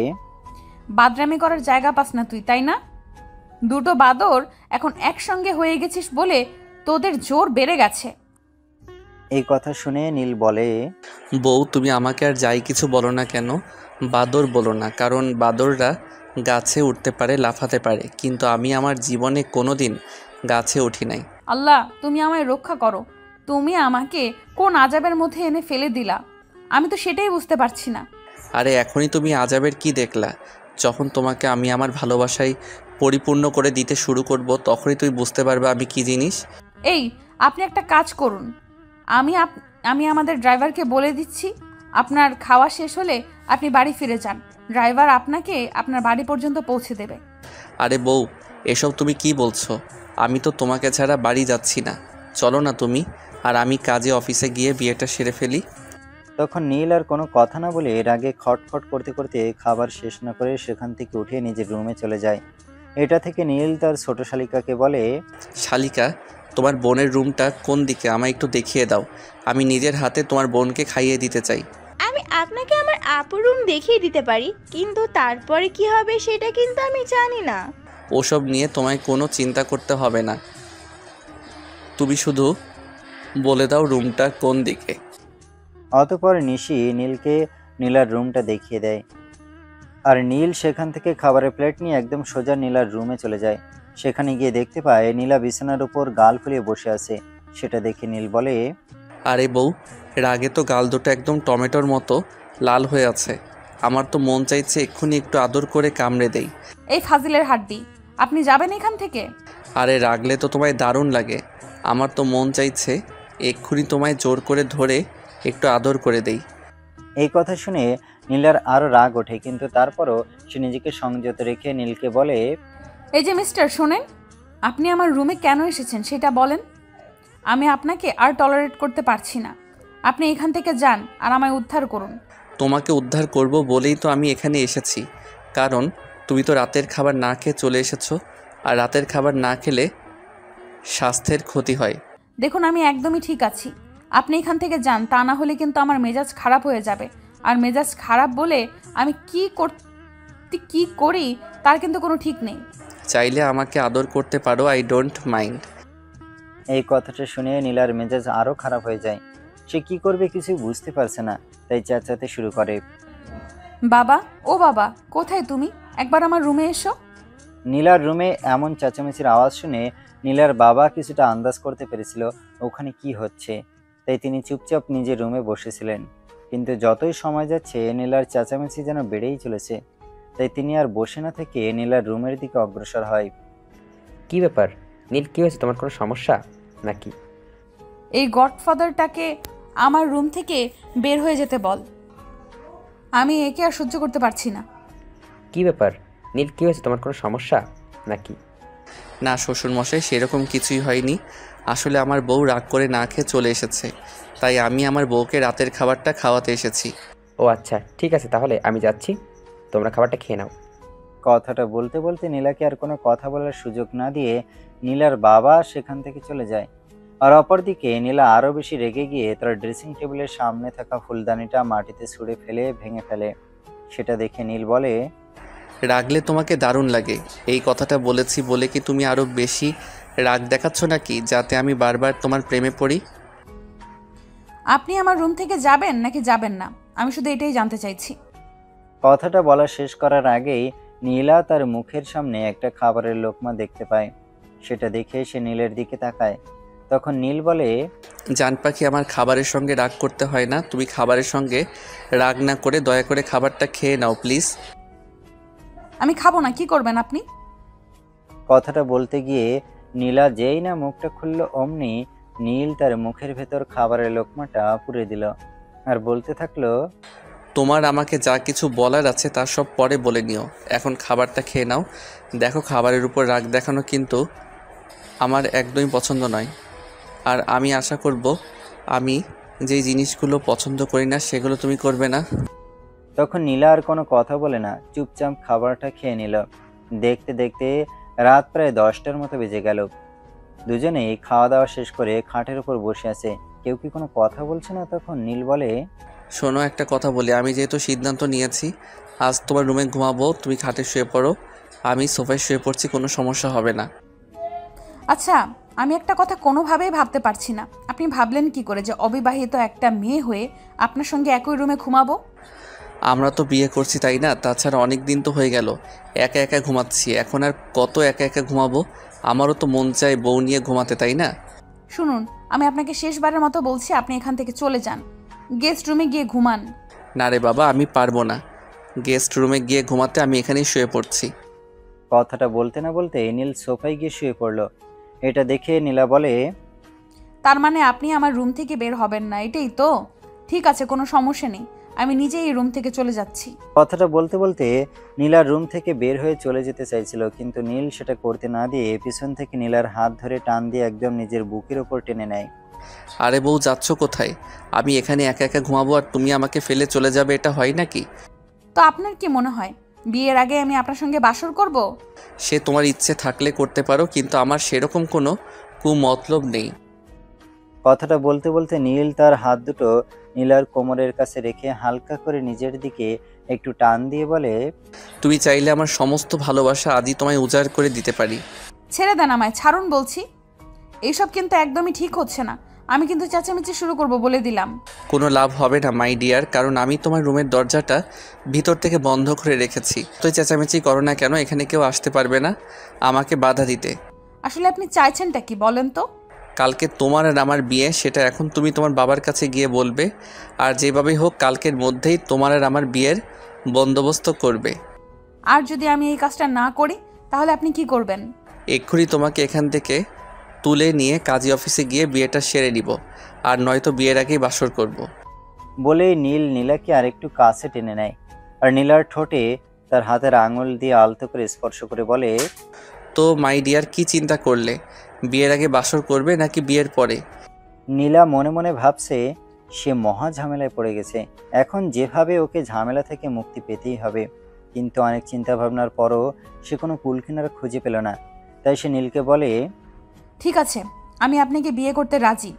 বাদরামি করার জায়গা পাস না তুই, তাই না? দুটো বাদর এখন একসঙ্গে হয়ে গেছিস বলে তোদের জোর বেড়ে গেছে। এই কথা শুনে নীল বলে, বউ তুমি আমাকে আর যাই কিছু বলো না কেন বাদর বলো না, কারণ বাদররা গাছে উঠতে পারে, লাফাতে পারে, কিন্তু আমি আমার জীবনে কোনো দিন গাছে উঠি নাই। আল্লাহ, তুমি আমায় রক্ষা করো। তুমি আমাকে কোন আজাবের মধ্যে এনে ফেলে দিলা, আমি তো সেটাই বুঝতে পারছি না। আরে এখনই তুমি আজাবের কি দেখলা? যখন তোমাকে আমি আমার ভালোবাসায় পরিপূর্ণ করে দিতে শুরু করব, তখনই তুই বুঝতে পারবে আমি কি জিনিস। এই, আপনি একটা কাজ করুন, আমি আমাদের ড্রাইভারকে বলে দিচ্ছি, আপনার খাওয়া শেষ হলে আপনি বাড়ি ফিরে যান। ড্রাইভার আপনাকে আপনার বাড়ি পর্যন্ত পৌঁছে দেবে। আরে বউ, এসব তুমি কি বলছো? আমি তো তোমাকে ছাড়া বাড়ি যাচ্ছি না। চলো না তুমি আর আমি কাজে অফিসে গিয়ে বিয়েটা সেরে ফেলি। তখন নীল আর কোনো কথা না বলে রাগে খটখট করতে করতে খাবার শেষ না করে সেখান থেকে উঠে নিজের রুমে চলে যায়। এটা থেকে নীল তার ছোট শালিকাকে বলে, শালিকা, তোমার বোনের রুমটা কোন দিকে আমায় একটু দেখিয়ে দাও, আমি নিজের হাতে তোমার বোনকে খাইয়ে দিতে চাই। আমি আপনাকে আমার আপুর রুম দেখিয়ে দিতে পারি, কিন্তু তারপরে কি হবে সেটা কিন্তু আমি জানি না। ওসব নিয়ে তোমায় কোনো চিন্তা করতে হবে না, তুমি শুধু বলে দাও রুমটা কোন দিকে। অতঃপর নিশি নীলকে নীলার রুমটা দেখিয়ে দেয়, আর নীল সেখান থেকে খাবারের প্লেট নিয়ে একদম সোজা নীলার রুমে চলে যায়। সেখানে গিয়ে দেখতে পায় নীলা বিছানার উপর গাল ফুলিয়ে বসে আছে। সেটা দেখে নীল বলে, আরে বউ, রাগে তো গাল দুটো একদম টমেটোর মতো লাল হয়ে আছে, আমার তো মন চাইছে এক্ষুনি একটু আদর করে কামড়ে দেই। এই ফাজিলের হাড্ডি, আপনি যাবেন এখান থেকে? আরে রাগলে তো তোমায় দারুণ লাগে, আমার তো মন চাইছে এক্ষুনি তোমায় জোর করে ধরে একটু আদর করে দেই। এই কথা শুনে নীলার আরও রাগ ওঠে, কিন্তু তারপরও সে নিজেকে সংযত রেখে নীলকে বলে, এই যে মিস্টার, শোনেন, আপনি আমার রুমে কেন এসেছেন সেটা বলেন। আমি আপনাকে আর টলারেট করতে পারছি না। আপনি এখান থেকে যান আর আমায় উদ্ধার করুন। তোমাকে উদ্ধার করব বলেই তো আমি এখানে এসেছি, কারণ তুমি তো রাতের খাবার না খেয়ে চলে এসেছো, আর রাতের খাবার না খেলে স্বাস্থ্যের ক্ষতি হয়। দেখুন, আমি একদমই ঠিক আছি, আপনি এখান থেকে যান, তা না হলে কিন্তু আমার মেজাজ খারাপ হয়ে যাবে। আর মেজাজ খারাপ বলে আমি কি করি তার কিন্তু কোনো ঠিক নেই। চাইলে আমাকে আদর করতে পারো, আই ডোন্ট মাইন্ড। এই কথাটা শুনে নীলার মেজাজ আরও খারাপ হয়ে যায়। সে কি করবে কিছু বুঝতে পারছে না, তাই চেঁচাতে শুরু করে, বাবা, ও বাবা, কোথায় তুমি? একবার আমার রুমে এসো। নীলার রুমে এমন চেঁচামেচির আওয়াজ শুনে নীলার বাবা কিছুটা আন্দাজ করতে পেরেছিল ওখানে কি হচ্ছে, তাই তিনি চুপচাপ নিজের রুমে বসেছিলেন। কিন্তু যতই সময় যাচ্ছে নীলার চেঁচামেচি যেন বেড়েই চলেছে, তাই তিনি আর বসে না থেকে নীলার রুমের দিকে অগ্রসর হয়। কি ব্যাপার নীল, কি হয়েছে? তোমার কোনো সমস্যা নাকি? এই গডফাদারটাকে আমার রুম থেকে বের হয়ে যেতে বল, আমি একে আর সহ্য করতে পারছি না। কি ব্যাপার নীল, কি হয়েছে? তোমার কোনো সমস্যা নাকি? না শ্বশুরমশাই, সেরকম কিছুই হয়নি, আসলে আমার বউ রাগ করে না খেয়ে চলে এসেছে, তাই আমি আমার বউকে রাতের খাবারটা খাওয়াতে এসেছি। ও আচ্ছা, ঠিক আছে, তাহলে আমি যাচ্ছি, তোমরা খাবারটা খেয়ে নাও। কথাটা বলতে বলতে নীলাকে আর কোনো কথা বলার সুযোগ না দিয়ে নীলার বাবা সেখান থেকে চলে যায়। আর অপরদিকে নীলা আরও বেশি রেগে গিয়ে তার ড্রেসিং টেবিলের সামনে থাকা ফুলদানিটা মাটিতে ছুঁড়ে ফেলে ভেঙে ফেলে। সেটা দেখে নীল বলে, রাগলে তোমাকে দারুণ লাগে, এই কথাটা বলেছি বলে কি তুমি আরও বেশি রাগ দেখাচ্ছ নাকি, যাতে আমি বারবার তোমার প্রেমে পড়ি? আপনি আমার রুম থেকে যাবেন নাকি যাবেন না, আমি শুধু এটাই জানতে চাইছি। কথাটা বলা শেষ করার আগেই নীলা তার মুখের সামনে একটা খাবারের লোকমা দেখতে পায়। সেটা দেখে সে নীলের দিকে তাকায়। তখন নীল বলে, জান পাখি, আমার খাবারের সঙ্গে রাগ করতে হয় না, তুমি খাবারের সঙ্গে রাগ না করে দয়া করে খাবারটা খেয়ে নাও প্লিজ। আমি খাবো না, কি করবেন আপনি? কথাটা বলতে গিয়ে নীলা যেই না মুখটা খুলল, অমনি নীল তার মুখের ভেতর খাবারের লোকমাটা পুরে দিল আর বলতে থাকলো, তোমার আমাকে যা কিছু বলার আছে তা সব পরে বলে নিও, এখন খাবারটা খেয়ে নাও। দেখো, খাবারের উপর রাগ দেখানো কিন্তু আমার একদমই পছন্দ নয়, আর আমি আশা করব আমি যেই জিনিসগুলো পছন্দ করি না সেগুলো তুমি করবে না। তখন নীলা আর কোনো কথা বলে না, চুপচাপ খাবারটা খেয়ে নিল। দেখতে দেখতে রাত প্রায় 10টার মতো বেজে গেল। দুজনেই খাওয়া দাওয়া শেষ করে খাটের উপর বসে আছে, কেউ কি কোনো কথা বলছে না। তখন নীল বলে, শোনো, একটা কথা বলি, আমি যেহেতু সিদ্ধান্ত নিয়েছি আজ তোমার রুমে ঘুমাবো, তুমি খাটে শুয়ে পড়ো, আমি সোফায় শুয়ে পড়ছি, কোনো সমস্যা হবে না। আচ্ছা, আমি একটা কথা কোনোভাবেই ভাবতে পারছি না, আপনি ভাবলেন কি করে যে অবিবাহিত একটা মেয়ে হয়ে আপনার সঙ্গে একই রুমে ঘুমাবো? আমরা তো বিয়ে করছি তাই না? তাছাড়া অনেক দিন তো হয়ে গেল একা একা ঘুমাচ্ছি, এখন আর কত একা একা ঘুমাবো? আমারও তো মন চায় বউ নিয়ে ঘুমাতে, তাই না? শুনুন, আমি আপনাকে শেষবারের মতো বলছি, আপনি এখান থেকে চলে যান, গেস্ট রুমে গিয়ে ঘুমান। না রে বাবা, আমি পারবো না গেস্ট রুমে গিয়ে ঘুমাতে, আমি এখানেই শুয়ে পড়ছি। কথাটা বলতে না বলতে নীল সোফায় গিয়ে শুয়ে পড়ল। এটা দেখে নীলা বলে, তার মানে আপনি আমার রুম থেকে বের হবেন না, এটাই তো? ঠিক আছে, কোনো সমস্যা নেই, আমি নিজেই এই রুম থেকে চলে যাচ্ছি। কথাটা বলতে বলতে নীলার রুম থেকে বের হয়ে চলে যেতে চাইছিল, কিন্তু নীল সেটা করতে না দিয়ে পিছন থেকে নীলার হাত ধরে টান দিয়ে একদম নিজের বুকের ওপর টেনে নেয়। আরে বউ, যাচ্ছ কোথায়? আমি এখানে একা একা ঘুমাবো আর তুমি আমাকে ফেলে চলে যাবে, এটা হয় নাকি? তো আপনার কি মনে হয় বিয়ের আগে আমি আপনার সঙ্গে বাসর করব? সে তোমার ইচ্ছে থাকলে করতে পারো, কিন্তু আমার সেরকম কোনো কুমতলব নেই। কথাটা বলতে বলতে নীল তার হাত দুটো নীলার কোমরের কাছে রেখে হালকা করে নিজের দিকে একটু টান দিয়ে বলে, তুমি চাইলে আমার সমস্ত ভালোবাসা আজই তোমায় উজাড় করে দিতে পারি। ছেড়ে দেন আমায়, ছাড়ুন বলছি। এইসব কিন্তু একদমই ঠিক হচ্ছে না, আমি কিন্তু চেঁচামেচি শুরু করব বলে দিলাম। কোনো লাভ হবে না মাই ডিয়ার, কারণ আমি তোমার রুমের দরজাটা ভিতর থেকে বন্ধ করে রেখেছি। তুই চেঁচামেচি করো না কেন, এখানে কেউ আসতে পারবে না আমাকে বাধা দিতে। আসলে আপনি চাইছেনটা কি বলেন তো? কালকে তোমার আর আমার বিয়ে, সেটা এখন তুমি তোমার বাবার কাছে গিয়ে বলবে, আর যেভাবেই হোক কালকের মধ্যেই তোমার আর আমার বিয়ের বন্দোবস্ত করবে। আর যদি আমি এই কাজটা না করি তাহলে আপনি কি করবেন? এক্ষুনি তোমাকে এখান থেকে তুলে নিয়ে কাজী অফিসে গিয়ে বিয়েটা সেরে নিব, আর নয়তো বিয়ের আগেই বাসর করব। বলেই নীল নীলাকে আরেকটু কাছে টেনে নেয় আর নীলার ঠোঁটে তার হাতের আঙুল দিয়ে আলতো করে স্পর্শ করে বলে, তো মাই ডিয়ার, কি চিন্তা করলে? বিয়ের আগে বাসর করবে নাকি বিয়ের পরে? নীলা মনে মনে ভাবছে সে মহা ঝামেলায় পড়ে গেছে, এখন যেভাবে ওকে ঝামেলা থেকে মুক্তি পেতেই হবে। কিন্তু অনেক চিন্তা ভাবনার পরও সে কোনো কুলকিনারা খুঁজে পেল না, তাই সে নীলকে বলে, ঠিক আছে, আমি আপনাকে বিয়ে করতে রাজি,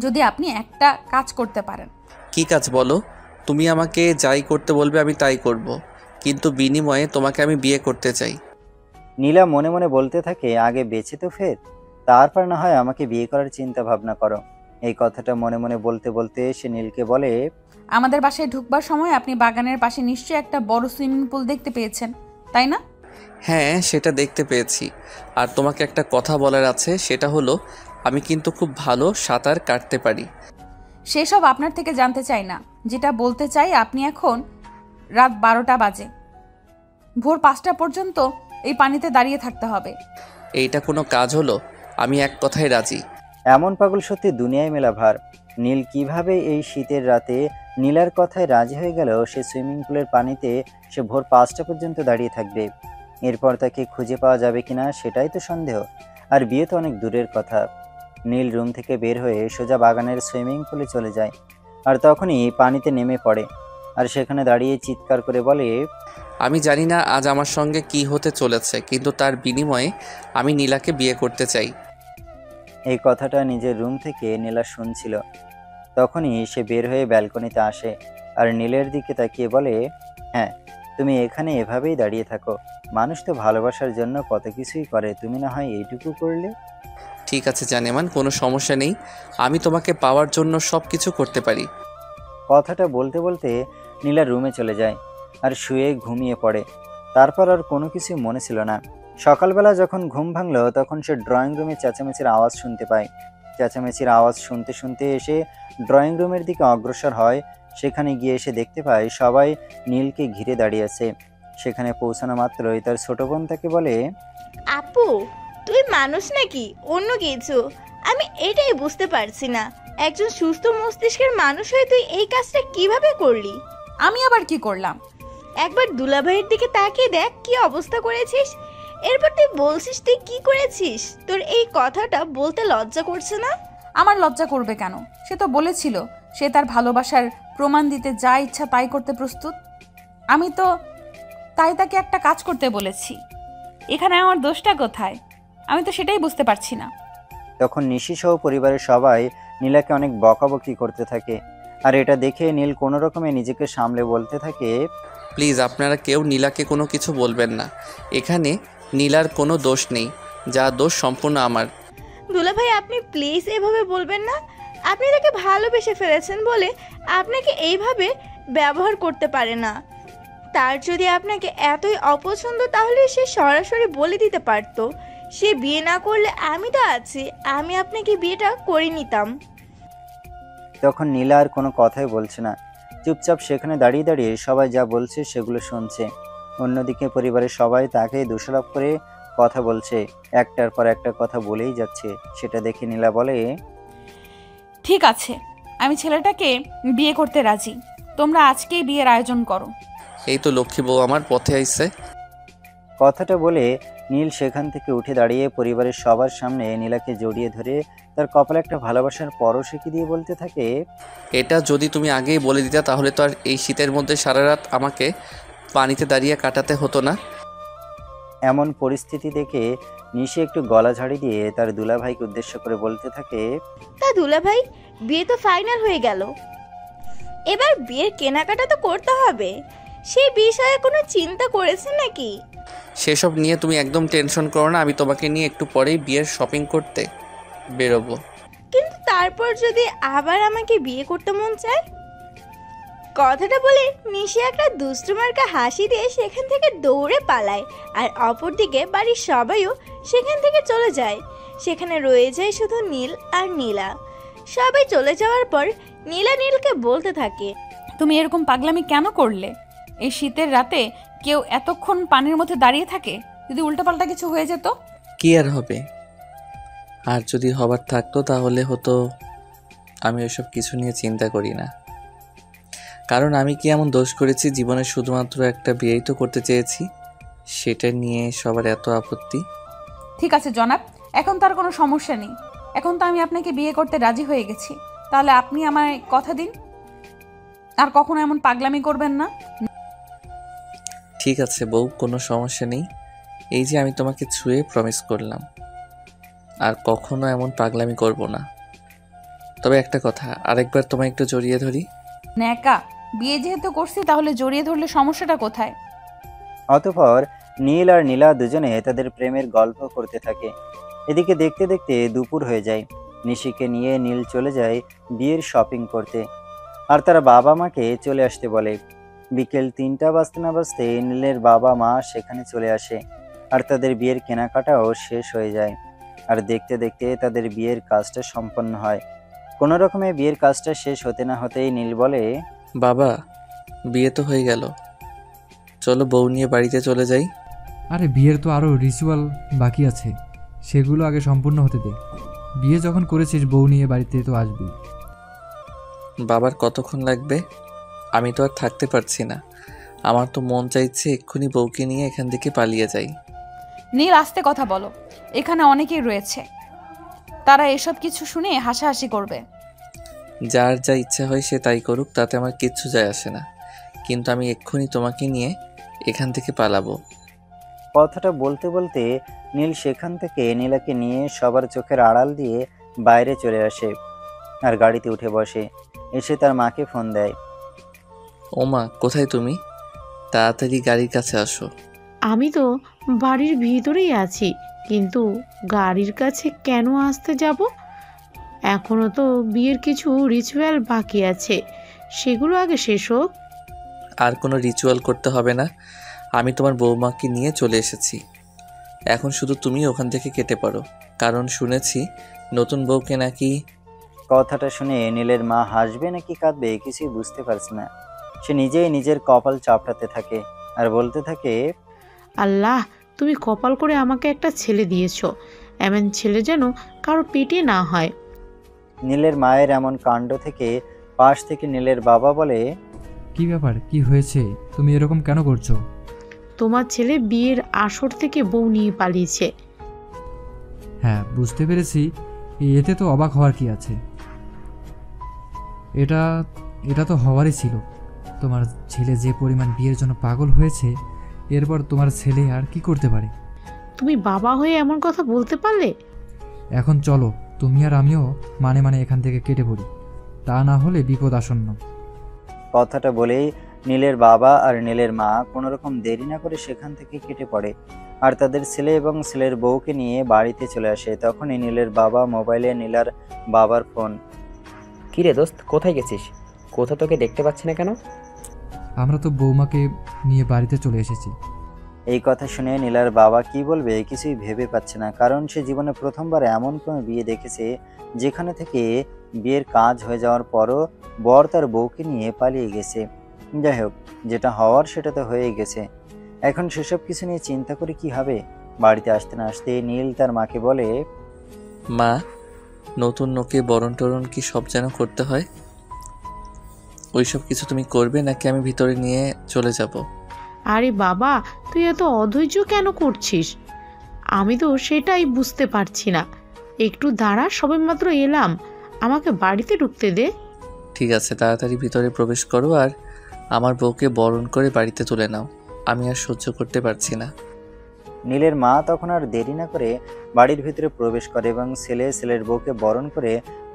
যদি আপনি একটা কাজ করতে পারেন। কি কাজ বলো? তুমি আমাকে যাই করতে বলবে আমি তাই করব, কিন্তু বিনিময়ে তোমাকে আমি বিয়ে করতে চাই। নীলা মনে মনে বলতে থাকে, আগে বেঁচে তো ফের, তারপর না হয় আমাকে বিয়ে করার চিন্তা ভাবনা করো। এই কথাটা মনে মনে বলতে বলতে সে নীলকে বলে, আমাদের বাসায় ঢুকবার সময় আপনি বাগানের পাশে নিশ্চয়ই একটা বড় সুইমিং পুল দেখতে পেয়েছেন, তাই না? হ্যাঁ, সেটা দেখতে পেয়েছি। আর তোমাকে একটা কথা বলার আছে, সেটা হলো আমি কিন্তু খুব ভালো সাঁতার কাটতে পারি। সেসব আপনার থেকে জানতে চাই না, যেটা বলতে চাই, আপনি এখন রাত 12টা বাজে, ভোর 5টা পর্যন্ত এই পানিতে দাঁড়িয়ে থাকতে হবে। এইটা কোনো কাজ হলো? আমি এক কথায় রাজি। এমন পাগল সত্যি দুনিয়ায় মেলা ভার। নীল কিভাবে এই শীতের রাতে নীলার কথায় রাজি হয়ে গেল সে সুইমিং পুলের পানিতে সে ভোর 5টা পর্যন্ত দাঁড়িয়ে থাকবে। এরপর তাকে খুঁজে পাওয়া যাবে কিনা সেটাই তো সন্দেহ, আর বিয়ে তো অনেক দূরের কথা। নীল রুম থেকে বের হয়ে সোজা বাগানের সুইমিং পুলে চলে যায়, আর তখনই পানিতে নেমে পড়ে আর সেখানে দাঁড়িয়ে চিৎকার করে বলে, আমি জানি না আজ আমার সঙ্গে কি হতে চলেছে, কিন্তু তার বিনিময়ে আমি নীলাকে বিয়ে করতে চাই। এই কথাটা নিজের রুম থেকে নীলা শুনছিল। তখনই সে বের হয়ে ব্যালকনিতে আসে আর নীলের দিকে তাকিয়ে বলে, হ্যাঁ, তুমি এখানে এভাবেই দাঁড়িয়ে থাকো, মানুষ তো ভালোবাসার জন্য কত কিছুই করে, তুমি না হয় এইটুকু করলে। ঠিক আছে জানেমান, কোনো সমস্যা নেই, আমি তোমাকে পাওয়ার জন্য সব কিছু করতে পারি। কথাটা বলতে বলতে নীলা রুমে চলে যায় আর শুয়ে ঘুমিয়ে পড়ে। তারপর আর কোনো কিছু মনে ছিল না। সকালবেলা যখন ঘুম ভাঙলো তখন সে ড্রয়িং রুমে চেঁচামেচির আওয়াজ শুনতে পায়। চেঁচামেচির আওয়াজ শুনতে শুনতে এসে ড্রয়িং রুমের দিকে অগ্রসর হয়। সেখানে গিয়ে এসে দেখতে পায় সবাই নীলকে ঘিরে দাঁড়িয়ে আছে। সেখানে পৌঁছানো মাত্রই তার ছোট বোন তাকে বলে, আপু, তুই মানুষ নাকি অন্য কিছু? আমি এটাই বুঝতে পারছি না, একজন সুস্থ মস্তিষ্কের মানুষ হয়ে তুই এই কাজটা কিভাবে করলি? আমি আবার কি করলাম? একবার দুলাভাইয়ের দিকে তাকিয়ে দেখ কি অবস্থা করেছিস, এরপর তুই বলছিস তুই কি করেছিস? তোর এই কথাটা বলতে লজ্জা করছে না? আমার লজ্জা করবে কেন? সে তো বলেছিল সে তার ভালোবাসার প্রমাণ দিতে যা ইচ্ছা তাই করতে প্রস্তুত। আমি তো তাই তাকে একটা কাজ করতে বলেছি, এখানে আমার দোষটা কোথায়? আমি তো সেটাই বুঝতে পারছি না। তখন নিশি সহ পরিবারের সবাই নীলাকে অনেক বকাবকি করতে থাকে, আর এটা দেখে নীল কোনো রকমে নিজেকে সামলে বলতে থাকে, প্লিজ আপনারা কেউ নীলাকে কোনো কিছু বলবেন না, এখানে নীলার কোনো দোষ নেই, যা দোষ সম্পূর্ণ আমার। দুলাভাই আপনি প্লিজ এভাবে বলবেন না। আপনি তাকে ভালোবেসে ফেলেছেন বলে আপনাকে এইভাবে ব্যবহার করতে পারে না। তার যদি আপনাকে এতই অপছন্দ তাহলে সে সরাসরি বলে দিতে পারতো। সে বিয়ে না করলে আমি তো আছি, আমি আপনাকে বিয়েটা করে নিতাম। তখন নীলা আর কোনো কথাই বলছে না, চুপচাপ সেখানে দাঁড়িয়ে দাঁড়িয়ে সবাই যা বলছে সেগুলো শুনছে। অন্যদিকে পরিবারের সবাই তাকে দোষারোপ করে কথা বলছে, একটার পর একটা কথা বলেই যাচ্ছে। সেটা দেখে নীলা বলে, ঠিক আছে, আমি ছেলেটাকে বিয়ে করতে রাজি। তোমরা আজকেই বিয়ের আয়োজন করো। এই তো লক্ষ্মী বউ আমার পথে আইছে। কথাটা বলে নীল সেখান থেকে উঠে দাঁড়িয়ে পরিবারের সবার সামনে নীলাকে জড়িয়ে ধরে তার কপালে একটা ভালোবাসার পরশ এঁকে দিয়ে বলতে থাকে, এটা যদি তুমি আগেই বলে দিতা তাহলে তো আর এই শীতের মধ্যে সারা রাত আমাকে পানিতে দাঁড়িয়ে কাটাতে হতো না। এমন পরিস্থিতি দেখে নিশি একটু গলা ঝাড়ি দিয়ে তার দুলাভাইকে উদ্দেশ্য করে বলতে থাকে, তা দুলাভাই, বিয়ে তো ফাইনাল হয়ে গেল, এবার বিয়ের কেনাকাটা তো করতে হবে। সেই বিষয়ে কোনো চিন্তা করেছেন নাকি? সেসব নিয়ে তুমি একদম টেনশন করো না, আমি তোমাকে নিয়ে একটু পরেই বিয়ের শপিং করতে বেরোবো। কিন্তু তারপর যদি আবার আমাকে বিয়ে করতে মন চায়? কথাটা বলে নিশি একটা দুষ্টুমার্কা হাসি দিয়ে সেখান থেকে দৌড়ে পালায়। আর অপরদিকে বাড়ির সবাইও সেখান থেকে চলে যায়। সেখানে রয়ে যায় শুধু নীল আর নীলা। সবাই চলে যাওয়ার পর নীলা নীলকে বলতে থাকে, তুমি এরকম পাগলামি কেন করলে? এই শীতের রাতে কেউ এতক্ষণ পানির মধ্যে দাঁড়িয়ে থাকে? যদি উল্টোপাল্টা কিছু হয়ে যেত? কি আর হবে, আর যদি হবার থাকতো তাহলে হতো। আমি ওইসব কিছু নিয়ে চিন্তা করি না, কারণ আমি কি এমন দোষ করেছি? জীবনে শুধুমাত্র একটা বিয়েই তো করতে চেয়েছি, সেটা নিয়ে সবার এত আপত্তি। ঠিক আছে জনাব, এখন তার কোনো সমস্যা নেই। এখন তো আমি আপনাকে বিয়ে করতে রাজি হয়ে গেছি। তাহলে আপনি আমায় কথা দিন আর কখনো এমন পাগলামি করবেন না। ঠিক আছে বউ, কোনো সমস্যা নেই। এই যে আমি তোমাকে ছুঁয়ে প্রমিস করলাম আর কখনো এমন পাগলামি করব না। তবে একটা কথা, আরেকবার তোমায় একটু জড়িয়ে ধরি। ন্যাকা, বিয়ে যেহেতু করছি তাহলে জড়িয়ে ধরলে সমস্যাটা কোথায়? অতঃপর নীল আর নীলা দুজনে তাদের প্রেমের গল্প করতে থাকে। এদিকে দেখতে দেখতে দুপুর হয়ে যায়। নিশিকে নিয়ে নীল চলে যায় বিয়ের শপিং করতে, আর তার বাবা মাকে চলে আসতে বলে। বিকেল 3টা বাজতে না বাজতে নীলের বাবা মা সেখানে চলে আসে, আর তাদের বিয়ের কেনাকাটাও শেষ হয়ে যায়। আর দেখতে দেখতে তাদের বিয়ের কাজটা সম্পন্ন হয়। কোনো রকমে বিয়ের কাজটা শেষ হতে না হতেই নীল বলে, বাবা, বিয়ে তো হয়ে গেল, চলো বউ নিয়ে বাড়িতে চলে যাই। আরে বিয়ের তো আরও রিচুয়াল বাকি আছে, সেগুলো আগে সম্পূর্ণ হতে দে। বিয়ে যখন করেছিস বউ নিয়ে বাড়িতে তো আসবি। বাবার কতক্ষণ লাগবে? আমি তো আর থাকতে পারছি না, আমার তো মন চাইছে এক্ষুনি বউকে নিয়ে এখান থেকে পালিয়ে যাই। নীল, আস্তে কথা বলো, এখানে অনেকেই রয়েছে, তারা এসব কিছু শুনে হাসাহাসি করবে। যার যা ইচ্ছা হয় সে তাই করুক, তাতে আমার কিচ্ছু যায় আসে না, কিন্তু আমি এক্ষুনি তোমাকে নিয়ে এখান থেকে পালাবো। কথাটা বলতে বলতে নীল সেখান থেকে নীলাকে নিয়ে সবার চোখের আড়াল দিয়ে বাইরে চলে আসে আর গাড়িতে উঠে বসে। এসে তার মাকে ফোন দেয়। ও মা, কোথায় তুমি? তাড়াতাড়ি গাড়ির কাছে আসো। আমি তো বাড়ির ভিতরেই আছি, কিন্তু গাড়ির কাছে কেন আসতে যাব? এখনো তো বিয়ের কিছু রিচুয়াল বাকি আছে, সেগুলো আগে শেষ হোক। আর কোনো রিচুয়াল করতে হবে না, আমি তোমার বৌমাকে নিয়ে চলে এসেছি। এখন শুধু তুমি ওখান থেকে কেটে পড়ো, কারণ শুনেছি নতুন বউকে নাকি। কথাটা শুনে নীলের মা হাসবে নাকি কাঁদবে কিছুই বুঝতে পারছে না। সে নিজেই নিজের কপাল চাপড়াতে থাকে আর বলতে থাকে, আল্লাহ, তুমি কপাল করে আমাকে একটা ছেলে দিয়েছো, এমন ছেলে যেন কারো পেটে না হয়। নীলের মায়ের এমন কাণ্ড থেকে পাশ থেকে নীলের বাবা বলে, কি ব্যাপার, কি হয়েছে? তুমি এরকম কেন করছো? তোমার ছেলে বিয়ের আসর থেকে বউ নিয়ে পালিয়েছে। হ্যাঁ, বুঝতে পেরেছি, এতে তো অবাক হওয়ার কি আছে? এটা এটা তো হওয়ারই ছিল। তোমার ছেলে যে পরিমাণ বিয়ের জন্য পাগল হয়েছে, এরপর তোমার ছেলে আর কি করতে পারে? তুমি বাবা হয়ে এমন কথা বলতে পারলে? এখন চলো, তুমি আর আমিও মানে মানে এখান থেকে কেটে পড়ি, তা না হলে বিপদ আসন্ন। কথাটা বলেই নীলের বাবা আর নীলের মা কোনো রকম দেরি না করে সেখান থেকে কেটে পড়ে। আর তাদের ছেলে এবং ছেলের বউকে নিয়ে বাড়িতে চলে আসে। তখনই নীলের বাবা মোবাইলে নীলার বাবার ফোন। কী রে দোস্ত, কোথায় গেছিস? কোথাও তোকে দেখতে পাচ্ছি না কেন? আমরা তো বৌমাকে নিয়ে বাড়িতে চলে এসেছি। এই কথা শুনে নীলার বাবা কি বলবে কিছুই ভেবে পাচ্ছে না, কারণ সে জীবনে প্রথমবার এমন কোনো বিয়ে দেখেছে যেখানে থেকে বিয়ের কাজ হয়ে যাওয়ার পরও বর তার বউকে নিয়ে পালিয়ে গেছে। যাই হোক, যেটা হওয়ার সেটা তো হয়ে গেছে, এখন সেসব কিছু নিয়ে চিন্তা করে কি হবে। বাড়িতে আসতে না আসতে নীল তার মাকে বলে, মা, নতুন নোকে বরণ টরণ কি সব যেন করতে হয়? ওইসব কিছু তুমি করবে নাকি আমি ভিতরে নিয়ে চলে যাব? আরে বাবা, তুই এত অধৈর্য কেন করছিস? আমি তো সেটাই বুঝতে পারছি না। একটু দাঁড়া, সবেমাত্র এলাম, আমাকে বাড়িতে ঢুকতে দে। ঠিক আছে, তাড়াতাড়ি ভিতরে প্রবেশ করো আর আমার বউকে বরণ করে বাড়িতে তুলে নাও। আমি আর সহ্য করতে পারছি না। নীলের মা তখন আর দেরি না করে বাড়ির ভিতরে প্রবেশ করে এবং ছেলের বউকে বরণ করে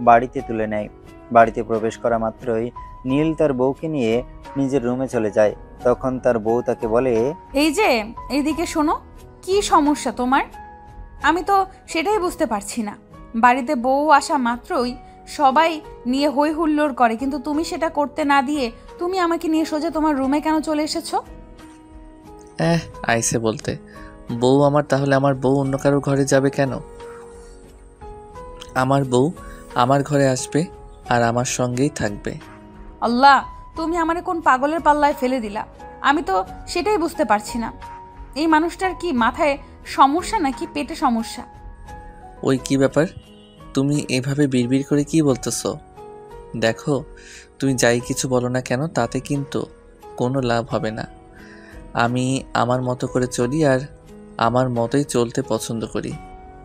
বাড়িতে তুলে নেয়। বাড়িতে প্রবেশ করা মাত্রই নীল তার বউকে নিয়ে নিজের রুমে চলে যায়। তখন তার বউ তাকে বলে, এই যে এইদিকে শোনো, কি সমস্যা তোমার? আমি তো সেটাই বুঝতে পারছি না। বাড়িতে বউ আসা মাত্রই সবাই নিয়ে হই হুল্লোড় করে, কিন্তু তুমি সেটা করতে না দিয়ে তুমি আমাকে নিয়ে সোজা তোমার রুমে কেন চলে এসেছো? আইসে বলতে বউ আমার, তাহলে আমার বউ অন্য কারো ঘরে যাবে কেন? আমার বউ আমার ঘরে আসবে আর আমার সঙ্গেই থাকবে। আল্লাহ, তুমি আমারে কোন পাগলের পাল্লায় ফেলে দিলা? আমি তো সেটাই বুঝতে পারছি না। এই মানুষটার কি মাথায় সমস্যা নাকি পেটে সমস্যা? ওই কি ব্যাপার, তুমি এভাবে বিড়বিড় করে কি বলতেছো? দেখো, তুমি যাই কিছু বলো না কেন, তাতে কিন্তু কোনো লাভ হবে না। আমি আমার মতো করে চলি আর আমার মতোই চলতে পছন্দ করি।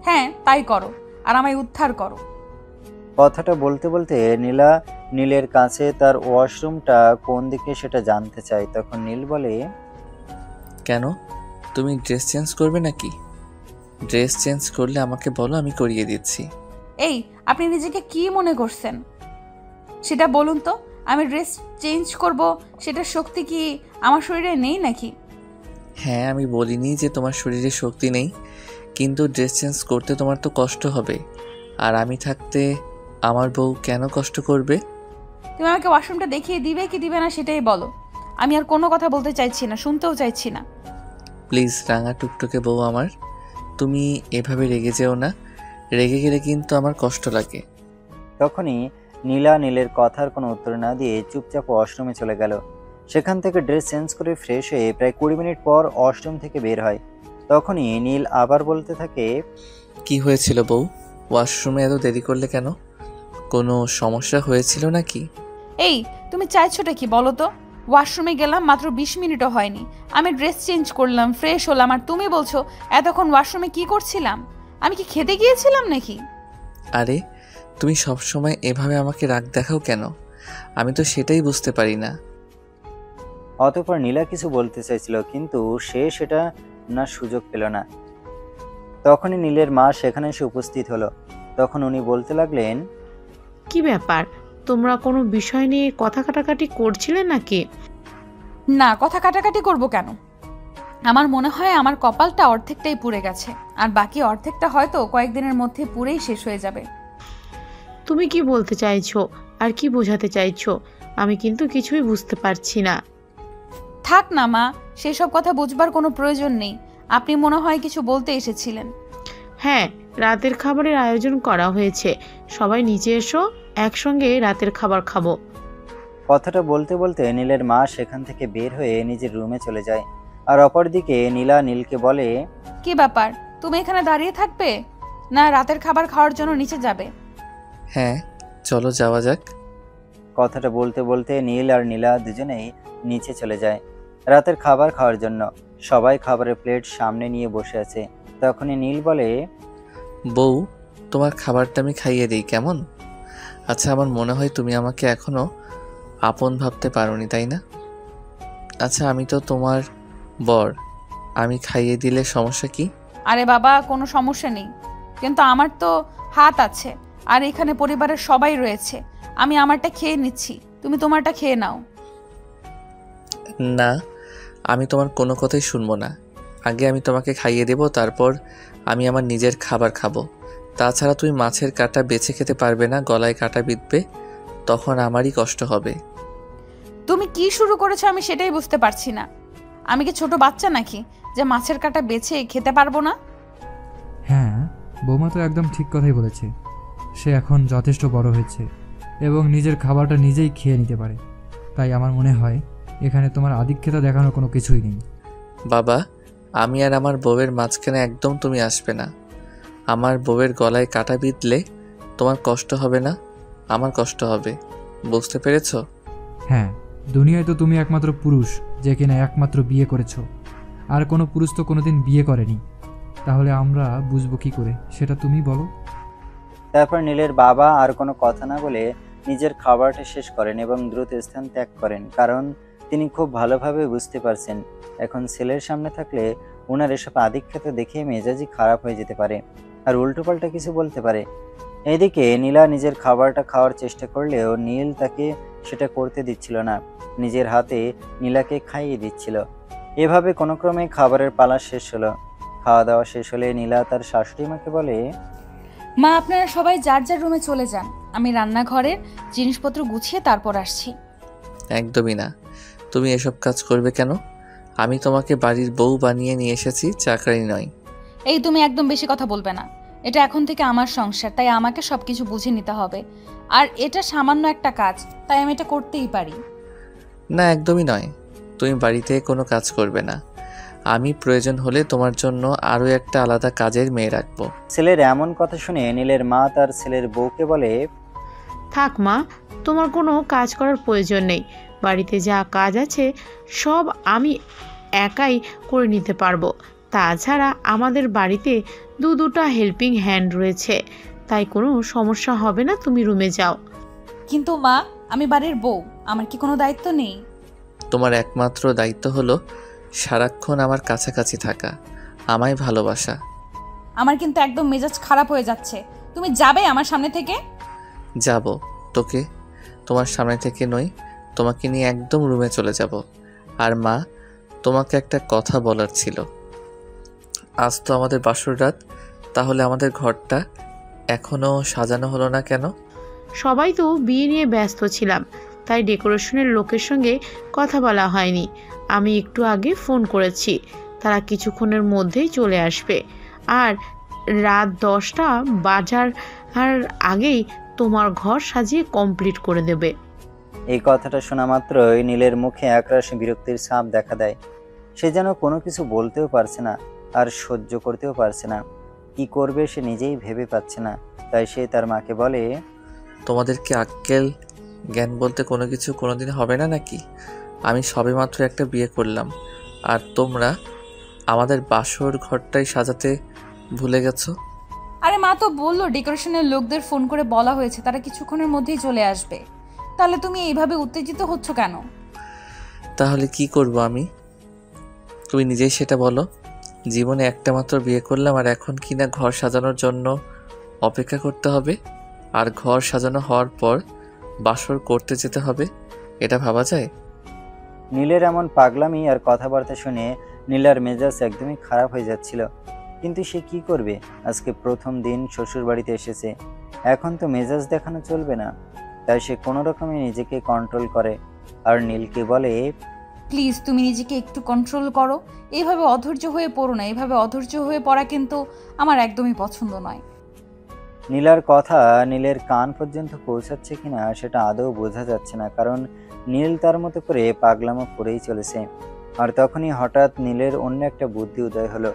হ্যাঁ, তাই করো আর আমায় উদ্ধার করো। কথাটা বলতে বলতে নীলা নীলের কাছে তার ওয়াশরুমটা কোন দিকে সেটা জানতে চায়। তখন নীল বলে, কেন, তুমি ড্রেস চেঞ্জ করবে নাকি? ড্রেস চেঞ্জ করলে আমাকে বলো, আমি করিয়ে দিচ্ছি। এই, আপনি নিজেকে কি মনে করছেন সেটা বলুন তো। আমি ড্রেস চেঞ্জ করব সেটার শক্তি কি আমার শরীরে নেই নাকি? হ্যাঁ, আমি বলিনি যে তোমার শরীরে শক্তি নেই, কিন্তু ড্রেস চেঞ্জ করতে তোমার তো কষ্ট হবে, আর আমি থাকতে আমার বউ কেন কষ্ট করবে? তুমি আমাকে ওয়াশরুমটা দেখিয়ে দিবে কি দিবে না সেটাই বলো। আমি আর কোনো কথা বলতে চাইছি না, শুনতেও চাইছি না। প্লিজ রাঙা টুকটুকে বউ আমার, তুমি এভাবে রেগে যেও না। রেগে গেলে কিন্তু আমার কষ্ট লাগে। তখনই নীলা নীলের কথার কোনো উত্তর না দিয়ে চুপচাপ ওয়াশরুমে চলে গেল। সেখান থেকে ড্রেস চেঞ্জ করে ফ্রেশ হয়ে প্রায় 20 মিনিট পর ওয়াশরুম থেকে বের হয়। তখনই নীল আবার বলতে থাকে, কি হয়েছিল বউ? ওয়াশরুমে এত দেরি করলে কেন? কোনো সমস্যা হয়েছিল নাকি? এই, তুমি চাইছোটা কি বলো তো? ওয়াশরুমে গেলাম, মাত্র 20 মিনিটও হয়নি। আমি ড্রেস চেঞ্জ করলাম, ফ্রেশ হলাম, আর তুমি বলছো এতক্ষণ ওয়াশরুমে কি করছিলাম? আমি কি খেতে গিয়েছিলাম নাকি? আরে, তুমি সবসময় এভাবে আমাকে রাগ দেখাও কেন? আমি তো সেটাই বুঝতে পারি না। অতঃপর নীলা কিছু বলতে চাইছিল, কিন্তু সে সেটা না সুযোগ পেল না। তখনই নীলের মা সেখানে এসে উপস্থিত হলো। তখন উনি বলতে লাগলেন, কি ব্যাপার, তোমরা কোনো বিষয় নিয়ে কথা কাটাকাটি করছিলে নাকি? না, কথা কাটাকাটি করব কেন? আমার মনে হয় আমার কপালটা অর্ধেকটাই পুড়ে গেছে, আর বাকি অর্ধেকটা হয়তো কয়েকদিনের মধ্যে পুরেই শেষ হয়ে যাবে। তুমি কি বলতে চাইছো আর কি বোঝাতে চাইছো? আমি কিন্তু কিছুই বুঝতে পারছি না। থাক না মা, সেসব কথা বুঝবার কোনো প্রয়োজন নেই। আপনি মনে হয় কিছু বলতে এসেছিলেন। হ্যাঁ, রাতের খাবারের আয়োজন করা হয়েছে, সবাই নিচে এসো, একসঙ্গে রাতের খাবার খাবো। কথাটা বলতে বলতে নীলের মা সেখান থেকে বের হয়ে নিজের রুমে চলে যায়। আর অপরদিকে নীলা নীলকে বলে, কি ব্যাপার, তুমি এখানে দাঁড়িয়ে থাকবে না রাতের খাবার খাওয়ার জন্য নিচে যাবে? হ্যাঁ, চলো যাওয়া যাক। কথাটা বলতে বলতে নীল আর নীলা দুজনেই নিচে চলে যায় রাতের খাবার খাওয়ার জন্য। সবাই খাবারের প্লেট সামনে নিয়ে বসে আছে। তখনই নীল বলে, বউ, তোমার খাবারটা আমি খাইয়ে দিই কেমন? আচ্ছা, আমার মনে হয় তুমি আমাকে এখনো আপন ভাবতে পারোনি, তাই না? আচ্ছা, আমি তো তোমার বর, আমি খাইয়ে দিলে সমস্যা কি? আরে বাবা, কোনো সমস্যা নেই, কিন্তু আমার তো হাত আছে, আর এখানে পরিবারের সবাই রয়েছে। আমি আমারটা খেয়ে নিচ্ছি, তুমি তোমারটা খেয়ে নাও। না, আমি তোমার কোনো কথাই শুনবো না। আগে আমি তোমাকে খাইয়ে দেব, তারপর আমি আমার নিজের খাবার খাবো। তাছাড়া তুমি মাছের কাঁটা বেছে খেতে পারবে না, গলায় কাঁটা বিঁধবে, তখন আমারই কষ্ট হবে। তুমি কি শুরু করেছো আমি সেটাই বুঝতে পারছি না। আমি কি ছোট বাচ্চা নাকি যে মাছের কাঁটা বেছে খেতে পারবো না? হ্যাঁ, বৌমা তো একদম ঠিক কথাই বলেছে। সে এখন যথেষ্ট বড় হয়েছে এবং নিজের খাবারটা নিজেই খেয়ে নিতে পারে। তাই আমার মনে হয় এখানে তোমার আধিক্যতা দেখানোর কোনো কিছুই নেই। বাবা, আমি আর আমার বউয়ের মাঝখানে একদম তুমি আসবে না। আমার বউয়ের গলায় কাঁটা বিঁধলে তোমার কষ্ট হবে না, আমার কষ্ট হবে। বুঝতে পেরেছো? হ্যাঁ, দুনিয়ায় তো তুমি একমাত্র পুরুষ যে কিনা একমাত্র বিয়ে করেছো। আর কোনো পুরুষ তো কোনোদিন বিয়ে করেনি। তাহলে আমরা বুঝবো কি করে, সেটা তুমি বলো। তারপর নীলের বাবা আর কোনো কথা না বলে নিজের খাবারটা শেষ করেন এবং দ্রুত স্থান ত্যাগ করেন, কারণ তিনি খুব ভালোভাবে বুঝতে পারছেন এখন ছেলের সামনে থাকলে ওনার এসব আধিক্যত দেখে মেজাজি খারাপ হয়ে যেতে পারে আর উল্টোপাল্টা কিছু বলতে পারে। এদিকে নীলা নিজের খাবারটা খাওয়ার চেষ্টা করলেও নীল তাকে সেটা করতে দিচ্ছিল না, নিজের হাতে নীলাকে খাইয়ে দিচ্ছিল। এভাবে কোনো ক্রমে খাবারের পালা শেষ হলো। খাওয়া দাওয়া শেষ হলে নীলা তার শাশুড়ি মাকে বলে, মা, আপনারা সবাই যার যার রুমে চলে যান, আমি রান্নাঘরের জিনিসপত্র গুছিয়ে তারপর আসছি। একদমই না। তুমি এসব কাজ করবে কেন? আমি তোমাকে বাড়ির বউ বানিয়ে নিয়ে এসেছি, চাকরানি নয়। এই তুমি একদম বেশি কথা বলবে না। এটা এখন থেকে আমার সংসার, তাই আমাকে সবকিছু বুঝে নিতে হবে। আর এটা সামান্য একটা কাজ, তাই আমি এটা করতেই পারি। না, একদমই নয়। তুমি বাড়িতে কোনো কাজ করবে না। আমি প্রয়োজন হলে তোমার জন্য আরও একটা আলাদা কাজের মেয়ে রাখবো। ছেলের এমন কথা শুনে নীলের মা তার ছেলের বউকে বলে, থাক মা, তোমার কোনো কাজ করার প্রয়োজন নেই। বাড়িতে যা কাজ আছে সব আমি একাই করে নিতে পারবো। তাছাড়া আমাদের বাড়িতে দুটো হেল্পিং হ্যান্ড রয়েছে, তাই কোনো সমস্যা হবে না, তুমি রুমে যাও। কিন্তু মা, আমি বাড়ির বউ, আমার কি কোনো দায়িত্ব নেই? তোমার একমাত্র দায়িত্ব হলো সারাক্ষণ আমার কাছাকাছি থাকা, আমায় ভালোবাসা। আমার কিন্তু একদম মেজাজ খারাপ হয়ে যাচ্ছে। তুমি যাবে আমার সামনে থেকে? যাব, তোকে তোমার সামনে থেকে নই, তোমাকে নিয়ে একদম রুমে চলে যাব। আর মা, তোমাকে একটা কথা বলার ছিল। আজ তো আমাদের বাসর রাত, তাহলে আমাদের ঘরটা এখনো সাজানো হলো না কেন? সবাই তো বিয়ে নিয়ে ব্যস্ত ছিলাম, তাই ডেকোরেশনের লোকের সঙ্গে কথা বলা হয়নি। আমি একটু আগে ফোন করেছি, তারা কিছুক্ষণের মধ্যেই চলে আসবে। আর রাত 10টা বাজার আর আগেই তোমার ঘর সাজিয়ে কমপ্লিট করে দেবে। এই কথাটা শোনা মাত্রই নীলের মুখে একরাশ বিরক্তির ছাপ দেখা দেয়। সে যেন কোনো কিছু বলতেও পারছে না আর সহ্য করতেও পারছে না। কি করবে সে নিজেই ভেবে পাচ্ছে না। তাই সে তার মাকে বলে, তোমাদেরকে আক্কেল জ্ঞান বলতে কোনো কিছু কোনোদিন হবে না নাকি? আমি সবেমাত্র একটা বিয়ে করলাম, আর তোমরা আমাদের বাসর ঘরটাই সাজাতে ভুলে গেছো। আরে মা তো বললো ডেকোরেশনের লোকদের ফোন করে বলা হয়েছে তারা কিছুক্ষণের মধ্যেই চলে আসবে। তাহলে তুমি এইভাবে উত্তেজিত হচ্ছ কেন? তাহলে কি করব আমি? তুমি নিজেই সেটা বলো। জীবনে একটা মাত্র বিয়ে করলাম, আর এখন কি না ঘর সাজানোর জন্য অপেক্ষা করতে হবে, আর ঘর সাজানো হওয়ার পর বাসর করতে যেতে হবে? এটা ভাবা যায়? নীলের এমন পাগলামি আর কথাবার্তা শুনে নীলার মেজাজ একদমই খারাপ হয়ে যাচ্ছিল। কিন্তু সে কি করবে? আজকে প্রথম দিন শ্বশুর বাড়িতে এসেছে, এখন তো মেজাজ দেখানো চলবে না। তাই সে কোনো রকমে নিজেকে কন্ট্রোল করে আর নীলকে বলে, প্লিজ তুমি নিজেকে একটু কন্ট্রোল করো। এইভাবে অধৈর্য হয়ে পড়ো না। এইভাবে অধৈর্য হয়ে পড়া কিন্তু আমার একদমই পছন্দ নয়। নীলার কথা নীলের কান পর্যন্ত পৌঁছাচ্ছে কিনা সেটা আদৌ বোঝা যাচ্ছে না, কারণ নীল তার মতো করে পাগলামো করেই চলেছে। আর তখনই হঠাৎ নীলের অন্য একটা বুদ্ধি উদয় হলো।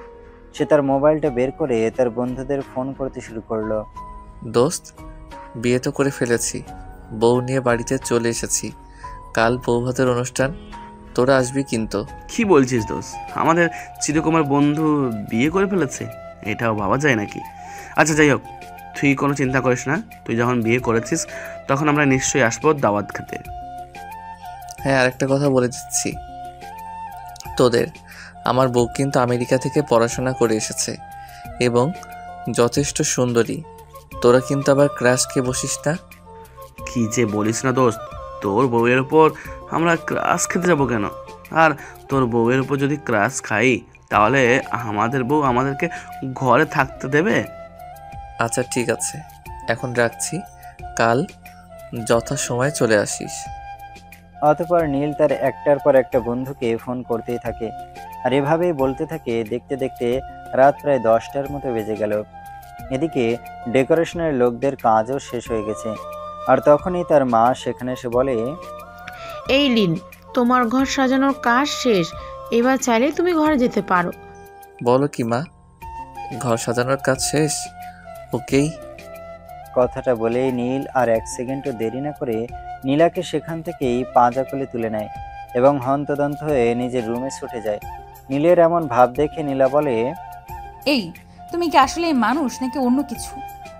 সে তার মোবাইলটা বের করে তার বন্ধুদের ফোন করতে শুরু করলো। দোস্ত, বিয়ে তো করে ফেলেছি, বউ নিয়ে বাড়িতে চলে এসেছি। কাল বৌভাতের অনুষ্ঠান, তোরা আসবি কিন্তু। কি বলছিস দোষ? আমাদের চিরকুমার বন্ধু বিয়ে করে ফেলেছে? এটাও ভাবা যায় নাকি? আচ্ছা যাই হোক, তুই কোনো চিন্তা করিস না। তুই যখন বিয়ে করেছিস তখন আমরা নিশ্চয়ই আসবো দাওয়াত খেতে। হ্যাঁ, আরেকটা কথা বলে দিচ্ছি তোদের, আমার বউ কিন্তু আমেরিকা থেকে পড়াশোনা করে এসেছে এবং যথেষ্ট সুন্দরী। তোরা কিন্তু আবার ক্রাশ খেয়ে বসিস না। কি যে বলিস না দোস্ত, তোর বউয়ের ওপর আমরা ক্রাশ খেতে যাবো কেন? আর তোর বউয়ের ওপর যদি ক্রাশ খাই তাহলে আমাদের বউ আমাদেরকে ঘরে থাকতে দেবে? আচ্ছা ঠিক আছে, এখন রাখছি, কাল যথাসময়ে চলে আসিস। অতঃপর নীল তার একটার পর একটা বন্ধুকে ফোন করতেই থাকে, আর এভাবেই বলতে থাকে। দেখতে দেখতে রাত প্রায় 10টার মতো বেজে গেল। এদিকে ডেকোরেশনের লোকদের কাজও শেষ হয়ে গেছে, আর তখনই তার মা সেখানে এসে বলে, এই লিন, তোমার ঘর সাজানোর কাজ শেষ, এবার চাইলে তুমি ঘরে যেতে পারো। বলো কি মা, ঘর সাজানোর কাজ শেষ? ওকেই। কথাটা বলেই নীল আর 1 সেকেন্ডও দেরি না করে নীলাকে সেখান থেকেই পাঁজা কোলে তুলে নেয় এবং হন্তদন্ত হয়ে নিজের রুমে ছুটে যায়। নীলের এমন ভাব দেখে নীলা বলে, এই, তুমি কি আসলে মানুষ নাকি অন্য কিছু?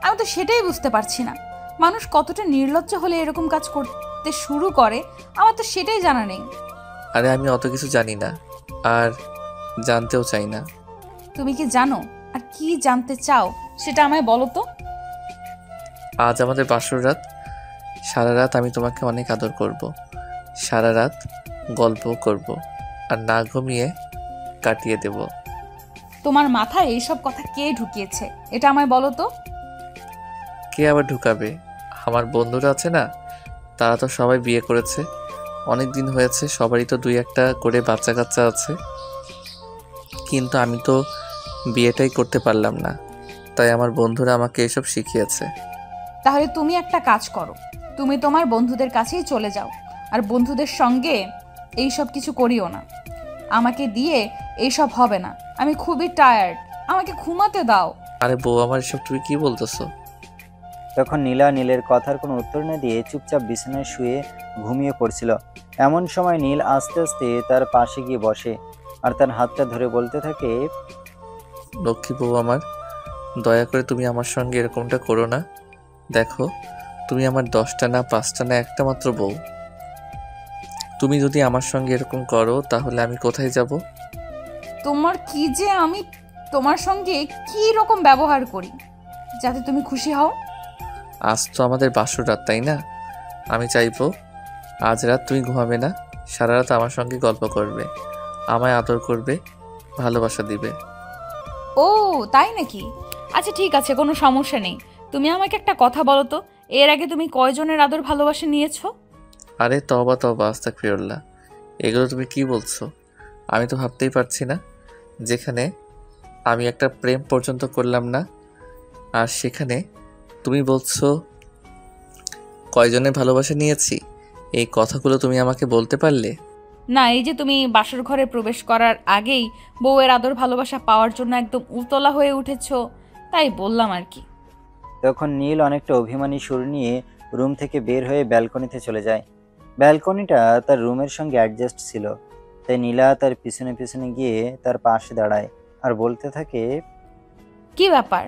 আমি তো সেটাই বুঝতে পারছি না। মানুষ কতটা নির্লজ্জ হলে এরকম কাজ করতে শুরু করে, আমার তো সেটাই জানা নেই। আরে আমি অত কিছু জানি না, আর জানতেও চাই না। তুমি কি জানো আর কি জানতে চাও সেটা আমায় বলো তো। আজ আমাদের বাসর রাত, সারা রাত আমি তোমাকে অনেক আদর করব, সারা রাত গল্প করব, আর না ঘুমিয়ে কাটিয়ে দেব। তোমার মাথায় এইসব কথা কে ঢুকিয়েছে এটা আমায় বলো তো। কে আবার ঢুকাবে? আমার বন্ধুরা আছে না, তারা তো সবাই বিয়ে করেছে, অনেক দিন হয়েছে, সবারই তো 2-1টা করে বাচ্চা কাচ্চা আছে, কিন্তু আমি তো বিয়েটাই করতে পারলাম না, তাই আমার বন্ধুরা আমাকে এসব শিখিয়েছে। তাহলে তুমি একটা কাজ করো, তুমি তোমার বন্ধুদের কাছেই চলে যাও, আর বন্ধুদের সঙ্গে এইসব কিছু করিও না। আমাকে দিয়ে এইসব হবে না, আমি খুবই টায়ার্ড, আমাকে ঘুমাতে দাও। আরে বউ আমার, এসব তুমি কি বলতেছো? তখন নীলা নীলের কথার কোনো উত্তর না দিয়ে চুপচাপ বিছানায় শুয়ে ঘুমিয়ে পড়ছিল। এমন সময় নীল আস্তে আস্তে তার পাশে গিয়ে বসে আর তার হাতটা ধরে বলতে থাকে, লক্ষ্মী বউ আমার, দয়া করে তুমি আমার সঙ্গে এরকমটা করো না। দেখো, তুমি আমার 10টা না 5টা না একটা মাত্র বউ। তুমি যদি আমার সঙ্গে এরকম করো তাহলে আমি কোথায় যাব? তোমার কি যে আমি তোমার সঙ্গে কি রকম ব্যবহার করি যাতে তুমি খুশি হও? আজ তো আমাদের বাসর রাত, তাই না? আমি চাইবো আজ রাত তুমি ঘুমাবে না, সারা রাত আমার সঙ্গে গল্প করবে, আমায় আদর করবে, ভালোবাসা দিবে। ও তাই নাকি? আচ্ছা ঠিক আছে, কোনো সমস্যা নেই। তুমি আমাকে একটা কথা বলো তো, এর আগে তুমি কয়জনের আদর ভালোবাসা নিয়েছো? আরে তবা তবা, আস্তাগফিরুল্লাহ, এগুলো তুমি কি বলছো? আমি তো ভাবতেই পারছি না, যেখানে আমি একটা প্রেম পর্যন্ত করলাম না, আর সেখানে তুমি বলছো কয়জনের ভালোবাসা নিয়েছি। এই কথাগুলো তুমি আমাকে বলতে পারলে? না, এই যে তুমি বাসর ঘরে প্রবেশ করার আগেই বউয়ের আদর ভালোবাসা পাওয়ার জন্য একদম উতলা হয়ে উঠেছো, তাই বললাম আর কি। তখন নীল অনেকটা অভিমানী সুর নিয়ে রুম থেকে বের হয়ে ব্যালকনিতে চলে যায়। ব্যালকনিটা তার রুমের সঙ্গে অ্যাডজাস্ট ছিল, তাই নীলা তার পিছনে পিছনে গিয়ে তার পাশে দাঁড়ায় আর বলতে থাকে, কি ব্যাপার,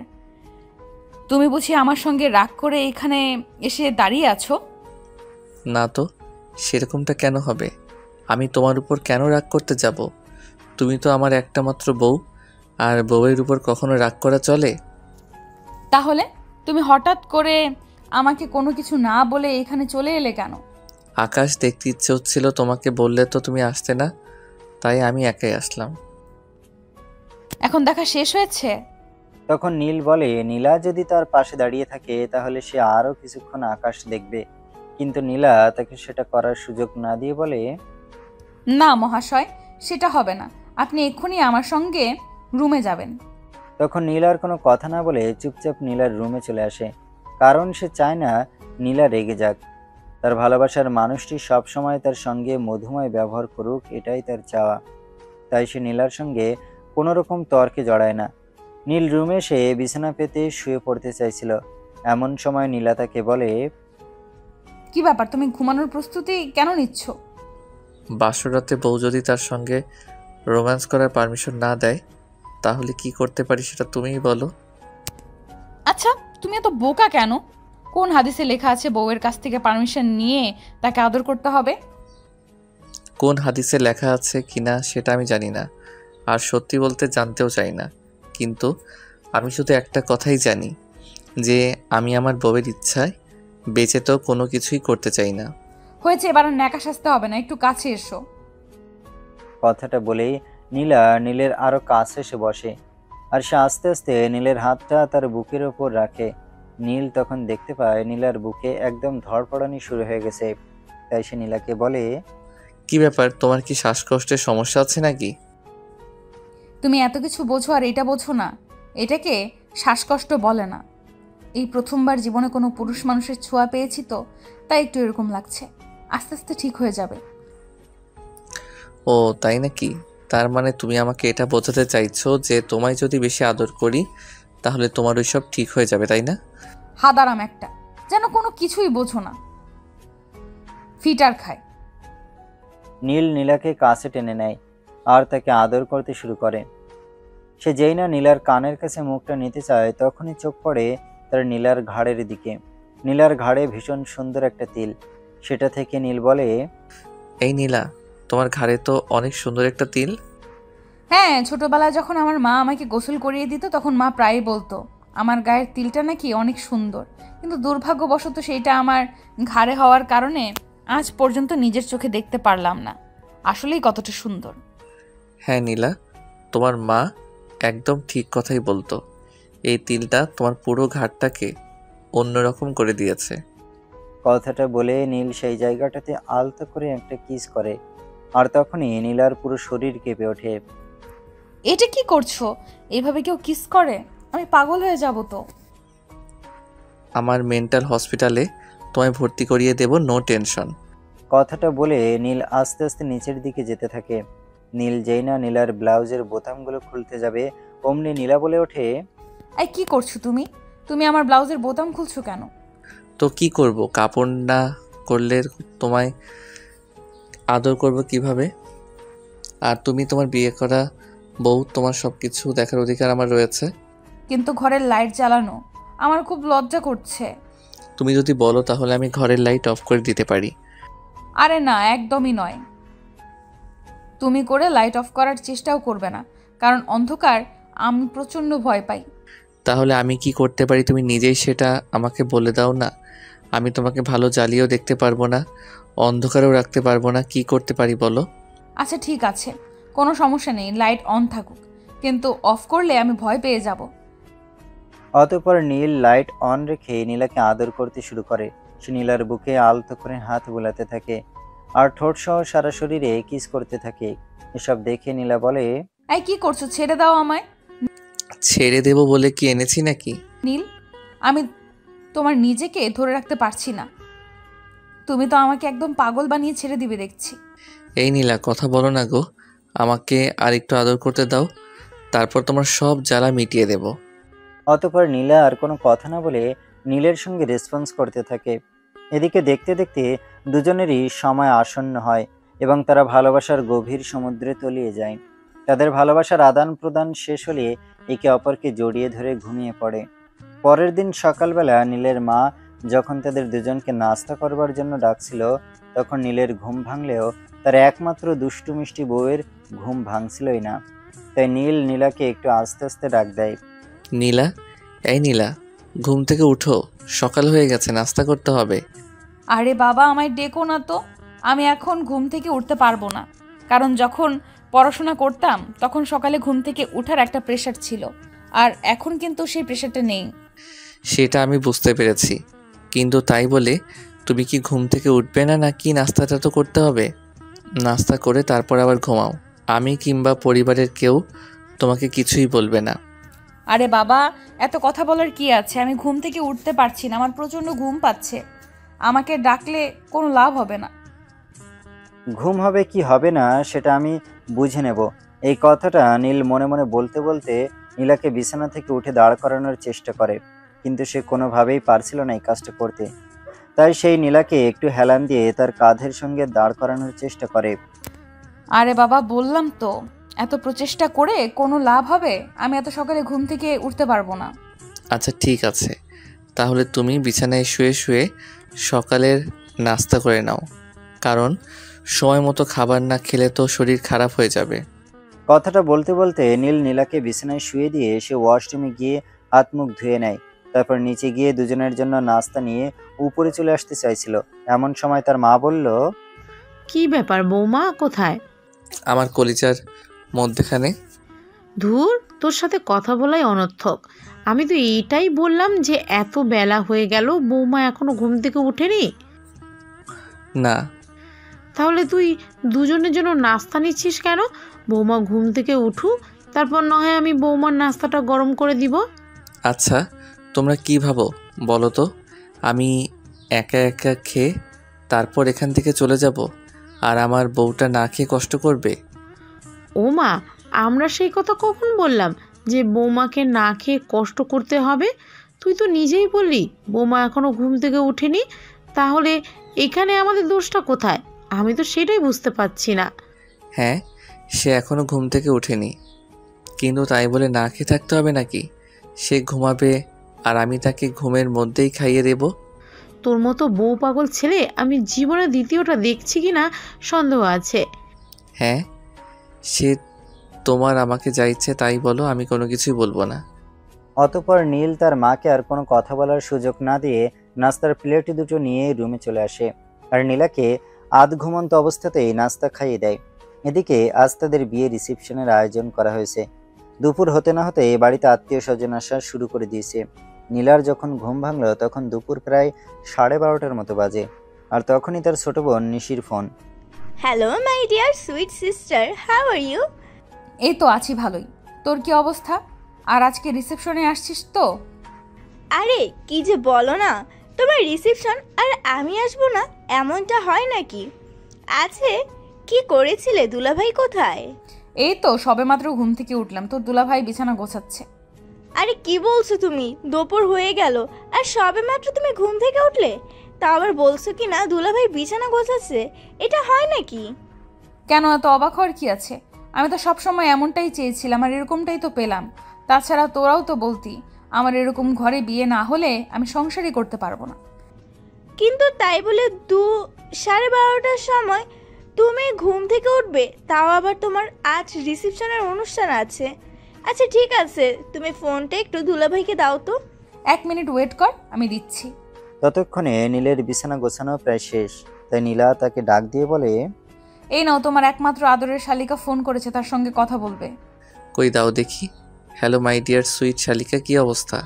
তুমি বুঝি আমার সঙ্গে রাগ করে এখানে এসে দাঁড়িয়ে আছো? না তো, সেরকমটা কেন হবে? আমি তোমার উপর কেন রাগ করতে যাব? তুমি তো আমার একটা মাত্র বউ, আর বউয়ের উপর কখনো রাগ করা চলে? তাহলে তুমি হঠাৎ করে আমাকে কোনো কিছু না বলে এখানে চলে এলে কেন? আকাশ দেখতে ইচ্ছে হচ্ছিল, তোমাকে বললে তো তুমি আসতে না, তাই আমি একাই আসলাম। এখন দেখা শেষ হয়েছে? তখন নীল বলে, নীলা যদি তার পাশে দাঁড়িয়ে থাকে তাহলে সে আরও কিছুক্ষণ আকাশ দেখবে, কিন্তু নীলা তাকে সেটা করার সুযোগ না দিয়ে বলে, না মহাশয়, সেটা হবে না, আপনি এক্ষুনি আমার সঙ্গে রুমে যাবেন। তখন নীলার কোনো কথা না বলে চুপচাপ নীলার রুমে চলে আসে, কারণ সে চায় না নীলা রেগে যাক। তার ভালোবাসার মানুষটি সবসময় তার সঙ্গে মধুময় ব্যবহার করুক, এটাই তার চাওয়া। তাই সে নীলার সঙ্গে কোনো রকম তর্কে জড়ায় না। নীল রুমে এসে বিছানা পেতে শুয়ে পড়তে চাইছিল, এমন সময় নীলা তাকে বলে, কি ব্যাপার, তুমি ঘুমানোর প্রস্তুতি কেন নিচ্ছ? বাসর রাতে বউ যদি তার সঙ্গে রোম্যান্স করার পারমিশন না দেয় তাহলে কি করতে পারি সেটা তুমিই বলো। আচ্ছা, তুমি এত বোকা কেন? কোন হাদিসে লেখা আছে বউয়ের কাছ থেকে পারমিশন নিয়ে তাকে আদর করতে হবে? কোন হাদিসে লেখা আছে কিনা সেটা আমি জানি না, আর সত্যি বলতে জানতেও চাই না, কিন্তু আমি শুধু একটা কথাই জানি, যে আমি আমার বউয়ের ইচ্ছায় বেঁচে তো কোনো কিছুই করতে চাই না। হয়েছে, এবার আর ন্যাকা সাজতে হবে না, একটু কাছে এসো। কথাটা বলেই নীলা নীলের আরো কাছে এসে বসে, আর সে আস্তে আস্তে নীলের হাতটা তার বুকের ওপর রাখে। নীল তখন দেখতে পায় নীলার বুকে একদম ধড়পড়ানি শুরু হয়ে গেছে। তাই সে নীলাকে বলে, কি ব্যাপার, তোমার কি শ্বাসকষ্টের সমস্যা আছে নাকি? তুমি এত কিছু বোঝো আর এটা বোঝো না? এটাকে শ্বাসকষ্ট বলে না। এই প্রথমবার জীবনে কোনো পুরুষ মানুষের ছোঁয়া পেয়েছি তো, তাই একটু এরকম লাগছে। আস্তে আস্তে ঠিক হয়ে যাবে। ও তাই নাকি? তার মানে তুমি আমাকে এটা বোঝাতে চাইছো যে তোমায় যদি বেশি আদর করি তাহলে তোমার ওইসব ঠিক হয়ে যাবে, তাই না? হাদারাম একটা, যেন কোনো কিছুই বোঝো না। ফিটার খায়। নীল নীলাকে কাছে টেনে নেয় আর তাকে আদর করতে শুরু করে। সে যেই না নীলার কানের কাছে মুখটা নিতে চায় তখনই চোখ পড়ে তার নীলার ঘাড়ের দিকে। নীলার ঘাড়ে ভীষণ সুন্দর একটা তিল। সেটা থেকে নীল বলে, এই নীলা, তোমার ঘাড়ে তো অনেক সুন্দর একটা তিল। হ্যাঁ, ছোটবেলায় যখন আমার মা আমাকে গোসল করিয়ে দিত তখন মা প্রায়ই বলতো আমার গায়ের তিলটা নাকি অনেক সুন্দর, কিন্তু দুর্ভাগ্যবশত সেইটা আমার ঘাড়ে হওয়ার কারণে আজ পর্যন্ত নিজের চোখে দেখতে পারলাম না আসলেই কতটা সুন্দর। হ্যাঁ নীলা, তোমার মা একদম ঠিক কথাই বলতো। এই তিলটা তোমার পুরো ঘাড়টাকে অন্যরকম করে দিয়েছে। কথাটা বলে নীল সেই জায়গাটাতে আলতো করে একটা কিস করে, আর তখনই নীলার পুরো শরীর কেঁপে ওঠে। এটা কি করছো? এভাবে কেউ কিস করে? আমি পাগল হয়ে যাব তো। আমার মেন্টাল হসপিটালে তোমায় ভর্তি করিয়ে দেব, নো টেনশন। কথাটা বলে নীল আস্তে আস্তে নিচের দিকে যেতে থাকে। নীল যেই না নীলার ব্লাউজের বোতামগুলো খুলতে যাবে অমনি নীলা বলে ওঠে, এই কি করছো তুমি? তুমি আমার ব্লাউজের বোতাম খুলছো কেন? তো কি করব, কাপড় না করলে তোমায় আদর করব কিভাবে? আর তুমি তোমার বিয়ে করা বউ, তোমার সব কিছু দেখার অধিকার আমার রয়েছে। কিন্তু ঘরের লাইট জ্বালানো, আমার খুব লজ্জা করছে। তুমি যদি বলো তাহলে আমি ঘরের লাইট অফ করে দিতে পারি। আরে না, একদমই নয়। তুমি করে লাইট অফ করার চেষ্টাও করবে না, কারণ অন্ধকার আমি প্রচণ্ড ভয় পাই। তাহলে আমি কি করতে পারি তুমি নিজেই সেটা আমাকে বলে দাও না। আমি তোমাকে ভালো জ্বালিয়েও দেখতে পারবো না, অন্ধকারেও রাখতে পারবো না। কি করতে পারি বলো? আচ্ছা ঠিক আছে, কোনো সমস্যা নেই, লাইট অন থাকুক, কিন্তু অফ করলে আমি ভয় পেয়ে যাব। অতঃপর নীল লাইট অন রেখে নীলাকে আদর করতে শুরু করে। সে নীলার বুকে আলতো করে হাত বুলাতে থাকে আর ঠোঁট সহ সারা শরীরে কিস করতে থাকে। এসব দেখে নীলা বলে, এই কি করছো? ছেড়ে দাও আমায়। ছেড়ে দেবো বলে কি এনেছি নাকি? নীল, আমি তোমার নিজেকে ধরে রাখতে পারছি না। তুমি তো আমাকে একদম পাগল বানিয়ে ছেড়ে দিবে দেখছি। এই নীলা, কথা বলো না গো, আমাকে আর একটু আদর করতে দাও, তারপর তোমার সব জ্বালা মিটিয়ে দেব। অতঃপর নীলা আর কোনো কথা না বলে নীলের সঙ্গে রেসপন্স করতে থাকে। এদিকে দেখতে দেখতে দুজনেরই সময় আসন্ন হয় এবং তারা ভালোবাসার গভীর সমুদ্রে তলিয়ে যায়। তাদের ভালোবাসার আদান প্রদান শেষ হলে একে অপরকে জড়িয়ে ধরে ঘুমিয়ে পড়ে। পরের দিন সকালবেলা নীলের মা যখন তাদের দুজনকে নাস্তা করবার জন্য ডাকছিল তখন নীলের ঘুম ভাঙলেও তার একমাত্র দুষ্টু মিষ্টি বউয়ের ঘুম ভাঙছিলই না। তাই নীল নীলাকে একটু আস্তে আস্তে ডাক দেয়। নীলা, এই নীলা, ঘুম থেকে উঠো, সকাল হয়ে গেছে, নাস্তা করতে হবে। আরে বাবা, আমায় ডেকো না তো। আমি এখন ঘুম থেকে উঠতে পারবো না, কারণ যখন পড়াশোনা করতাম তখন সকালে ঘুম থেকে উঠার একটা প্রেশার ছিল, আর এখন কিন্তু সেই প্রেশারটা নেই। সেটা আমি বুঝতে পেরেছি, কিন্তু তাই বলে তুমি কি ঘুম থেকে উঠবে না নাকি? নাস্তাটা তো করতে হবে। নাস্তা করে তারপর আবার ঘুমাও। আমি কিংবা পরিবারের কেউ তোমাকে কিছুই বলবে না। আরে বাবা, এত কথা বলার কি আছে? আমি ঘুম থেকে উঠতে পারছি না, আমার প্রচণ্ড ঘুম পাচ্ছে। আমাকে ডাকলে কোনো লাভ হবে না। ঘুম হবে কি হবে না সেটা আমি বুঝে নেব। এই কথাটা নীল মনে মনে বলতে বলতে নীলাকে বিছানা থেকে উঠে দাঁড় করানোর চেষ্টা করে, কিন্তু সে কোনোভাবেই পারছিল না এই কাজটা করতে। তাই সেই নীলাকে একটু হেলান দিয়ে তার কাঁধের সঙ্গে দাঁড় করানোর চেষ্টা করে। আরে বাবা, বললাম তো এত প্রচেষ্টা করে কোনো লাভ হবে? আমি এত সকালে ঘুম থেকে উঠতে পারবো না। আচ্ছা ঠিক আছে, তাহলে তুমি বিছানায় শুয়ে শুয়ে সকালের নাস্তা করে নাও, কারণ সময় মতো খাবার না খেলে তো শরীর খারাপ হয়ে যাবে। কথাটা বলতে বলতে নীল নীলাকে বিছানায় শুয়ে দিয়ে সে ওয়াশরুমে গিয়ে হাত মুখ ধুয়ে নেয়। তারপর নিচে গিয়ে দুজনের জন্য নাস্তা নিয়ে উপরে চলে আসতে চাইছিল, এমন সময় তার মা বলল, কি ব্যাপার বৌমা, কোথায়? আমার কলিজার মধ্যেখানে? ধুর, তোর সাথে কথা বলাই অনর্থক। আমি তো এইটাই বললাম যে এত বেলা হয়ে গেল, বৌমা এখনো ঘুম থেকে ওঠেনি। না। তাহলে তুই দুজনের জন্য নাস্তা নিচ্ছিস কেন? বৌমা ঘুম থেকে উঠুক, তারপর না হয় আমি বৌমার নাস্তাটা গরম করে দিব। আচ্ছা, তোমরা কি ভাবো বলো তো? আমি একা একা খেয়ে তারপর এখান থেকে চলে যাব, আর আমার বউটা না খেয়ে কষ্ট করবে? ও মা, আমরা সেই কথা কখন বললাম যে বৌমাকে না খেয়ে কষ্ট করতে হবে? তুই তো নিজেই বললি বৌমা এখনো ঘুম থেকে ওঠেনি। তাহলে এখানে আমাদের দোষটা কোথায়? আমি তো সেটাই বুঝতে পারছি না। হ্যাঁ, সে এখনও ঘুম থেকে ওঠেনি, কিন্তু তাই বলে না খেয়ে থাকতে হবে নাকি? সে ঘুমাবে আর আমি তাকে ঘুমের মধ্যেই খাইয়ে দেব? তোর মতো বউ পাগল ছেলে আমি জীবনে দ্বিতীয়টা দেখছি কি না সন্দেহ আছে। হ্যাঁ, সে তোমার আমাকে যা ইচ্ছে তাই বলো, আমি কোনো কিছুই বলবো না। অতঃপর নীল তার মাকে আর কোনো কথা বলার সুযোগ না দিয়ে নাস্তার প্লেট দুটো নিয়ে রুমে চলে আসে আর নীলাকে আধ ঘুমন্ত অবস্থাতেই নাস্তা খাইয়ে দেয়। এদিকে আজ তাদের বিয়ে রিসেপশনের আয়োজন করা হয়েছে। দুপুর হতে না হতে বাড়িতে আত্মীয় স্বজন আসা শুরু করে দিয়েছে। নীলার যখন ঘুম ভাঙলো তখন দুপুর প্রায় 12:30টার মতো বাজে, আর তখনই তার ছোট বোন নিশির ফোন। Hello my dear sweet sister, how are you? এই তো আছি ভালোই। তোর কি অবস্থা? আর আজকে রিসেপশনে আসছিস তো? আরে কি যে বলো না, তোমার রিসেপশন আর আমি আসবো না এমনটা হয় নাকি? আছে, কি করেছিলে? দুলাভাই কোথায়? এই তো সবেমাত্র ঘুম থেকে উঠলাম, তোর দুলাভাই বিছানা গোছাচ্ছে। আরে কি বলছো তুমি? দুপুর হয়ে গেল আর সবেমাত্র তুমি ঘুম থেকে উঠলে? তা আবার বলছো কি না দুলাভাই বিছানা গোছাচ্ছে? এটা হয় নাকি? কেন এত অবাক হওয়ার কি আছে? আমি তো সবসময় এমনটাই চেয়েছিলাম আর এরকমটাই তো পেলাম। তাছাড়া তোরাও তো বলতি আমার এরকম ঘরে বিয়ে না হলে আমি সংসারই করতে পারবো না। কিন্তু তাই বলে 12:30টার সময় তুমি ঘুম থেকে উঠবে? তাও আবার তোমার আজ রিসেপশনের অনুষ্ঠান আছে। আচ্ছা ঠিক আছে, তুমি ফোনটা একটু দুলাভাইকে দাও তো। 1 মিনিট ওয়েট কর, আমি দিচ্ছি। ততক্ষণে নীলের বিছানা গোছানো প্রায় শেষ, তাই নীলা তাকে ডাক দিয়ে বলে, এই নাও, তোমার একমাত্র আদরের শালিকা ফোন করেছে, তার সঙ্গে কথা বলবে। কই দাও দেখি। হ্যালো মাই ডিয়ার সুইট শালিকা, কি অবস্থা?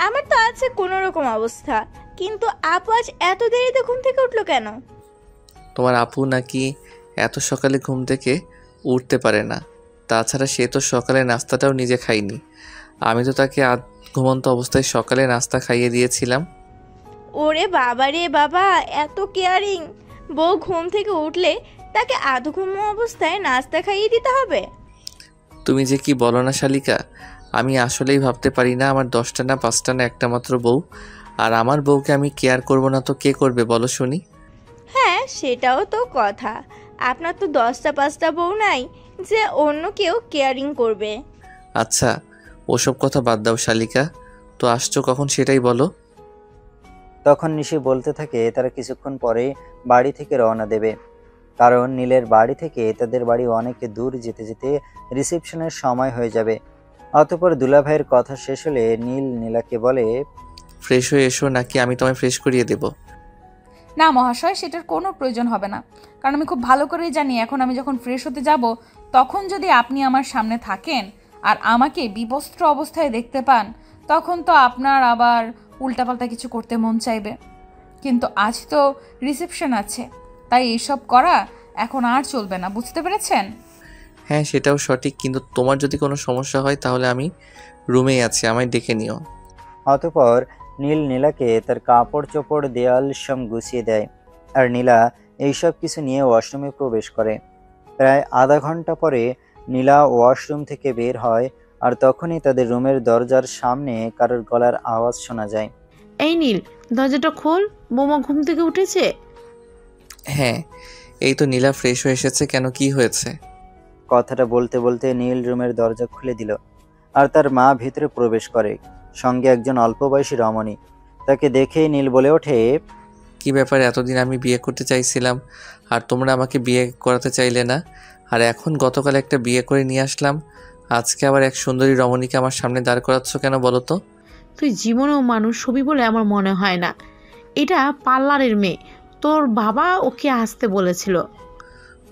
আমার তো আছে কোনো রকম অবস্থা, কিন্তু আপু আজ এত দেরিতে ঘুম থেকে উঠলো কেন? তোমার আপু নাকি এত সকালে ঘুম থেকে উঠতে পারে না। তাছাড়া সে তো সকালে নাস্তাটাও নিজে খায়নি। আমি তো তাকে আধ ঘুমন্ত অবস্থায় সকালে নাস্তা খাইয়ে দিয়েছিলাম। ওরে বাবা রে বাবা, এত কেয়ারিং! বউ ঘুম থেকে উঠলে তাকে আধ ঘুম অবস্থায় নাস্তা খাইয়ে দিতে হবে? তুমি যে কি বলো না শালিকা, আমি আসলেই ভাবতে পারি না আমার 10টা না 5টা না একটা মাত্র বউ, আর আমার বউকে আমি কেয়ার করব না তো কে করবে বলো শুনি? হ্যাঁ সেটাও তো কথা, আপনার তো 10টা 5টা বউ নাই যে অন্য কেউ কেয়ারিং করবে। আচ্ছা ওসব কথা বাদ দাও শালিকা, তো আসছো কখন সেটাই বলো। তখন নিশি বলতে থাকে তারা কিছুক্ষণ পরে বাড়ি থেকে রওনা দেবে, কারণ নীলের বাড়ি থেকে তাদের বাড়ি অনেক দূর, যেতে যেতে রিসেপশনের সময় হয়ে যাবে। অতঃপর দুলাভাইয়ের কথা শেষ হলে নীল নীলাকে বলে, ফ্রেশ হয়ে এসো নাকি আমি তোমায় ফ্রেশ করিয়ে দেব? না মহাশয়, সেটার কোনো প্রয়োজন হবে না, কারণ আমি খুব ভালো করেই জানি এখন আমি যখন ফ্রেশ হতে যাব তখন যদি আপনি আমার সামনে থাকেন আর আমাকে বিবস্ত্র অবস্থায় দেখতে পান তখন তো আপনার আবার উল্টাপাল্টা কিছু করতে মন চাইবে। কিন্তু আজ তো রিসেপশন আছে, তাই এইসব করা এখন আর চলবে না, বুঝতে পেরেছেন? হ্যাঁ সেটাও সঠিক, কিন্তু তোমার যদি কোনো সমস্যা হয় তাহলে আমি রুমেই আছি, আমায় ডেকে নিও। অতঃপর নীল নীলাকে তার কাপড় চোপড় দেয়াল সব গুছিয়ে দেয়, আর নীলা এইসব কিছু নিয়ে ওয়াশরুমে প্রবেশ করে। প্রায় আধা ঘন্টা পরে নীলা ওয়াশরুম থেকে বের হয়, আর তখনই তাদের রুমের দরজার সামনে কারোর গলার আওয়াজ শোনা যায়। এই নীল, দরজাটা খোল, বৌমা ঘুম থেকে উঠেছে। হ্যাঁ এই তো নীলা ফ্রেশ হয়ে এসেছে, কেন কি হয়েছে? কথাটা বলতে বলতে নীল রুমের দরজা খুলে দিল, আর তার মা ভিতরে প্রবেশ করে, সঙ্গে একজন অল্প বয়সী রমণী। তাকে দেখেই নীল বলে ওঠে, কি ব্যাপারে, এতদিন আমি বিয়ে করতে চাইছিলাম আর তোমরা আমাকে বিয়ে করাতে চাইলে না, আর এখন গতকাল একটা বিয়ে করে নিয়ে আসলাম, আজকে আবার এক সুন্দরী রমণীকে আমার সামনে দাঁড় করাচ্ছ কেন বলো তো? তুই জীবনেও মানুষ হবি বলে আমার মনে হয় না। এটা পার্লারের মেয়ে, তোর বাবা ওকে আসতে বলেছিল।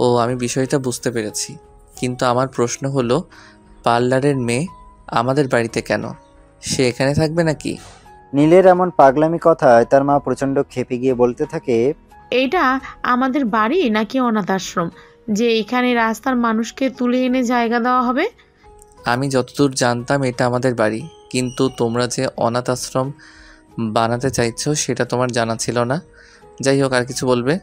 ও আমি বিষয়টা বুঝতে পেরেছি। কিন্তু আমার প্রশ্ন হলো, পার্লারের মেয়ে আমাদের বাড়িতে কেন? সে এখানে থাকবে নাকি? নীলের এমন পাগলামি কথায় তার মা প্রচণ্ড ক্ষেপে গিয়ে বলতে থাকে, এইটা আমাদের বাড়ি নাকি অনাথ আশ্রম যে এখানে রাস্তার মানুষকে তুলে এনে জায়গা দেওয়া হবে? আমি যতদূর জানতাম এটা আমাদের বাড়ি, কিন্তু তোমরা যে অনাথ আশ্রম বানাতে চাইছো সেটা তোমার জানা ছিল না। যাই হোক, আর কিছু বলবে?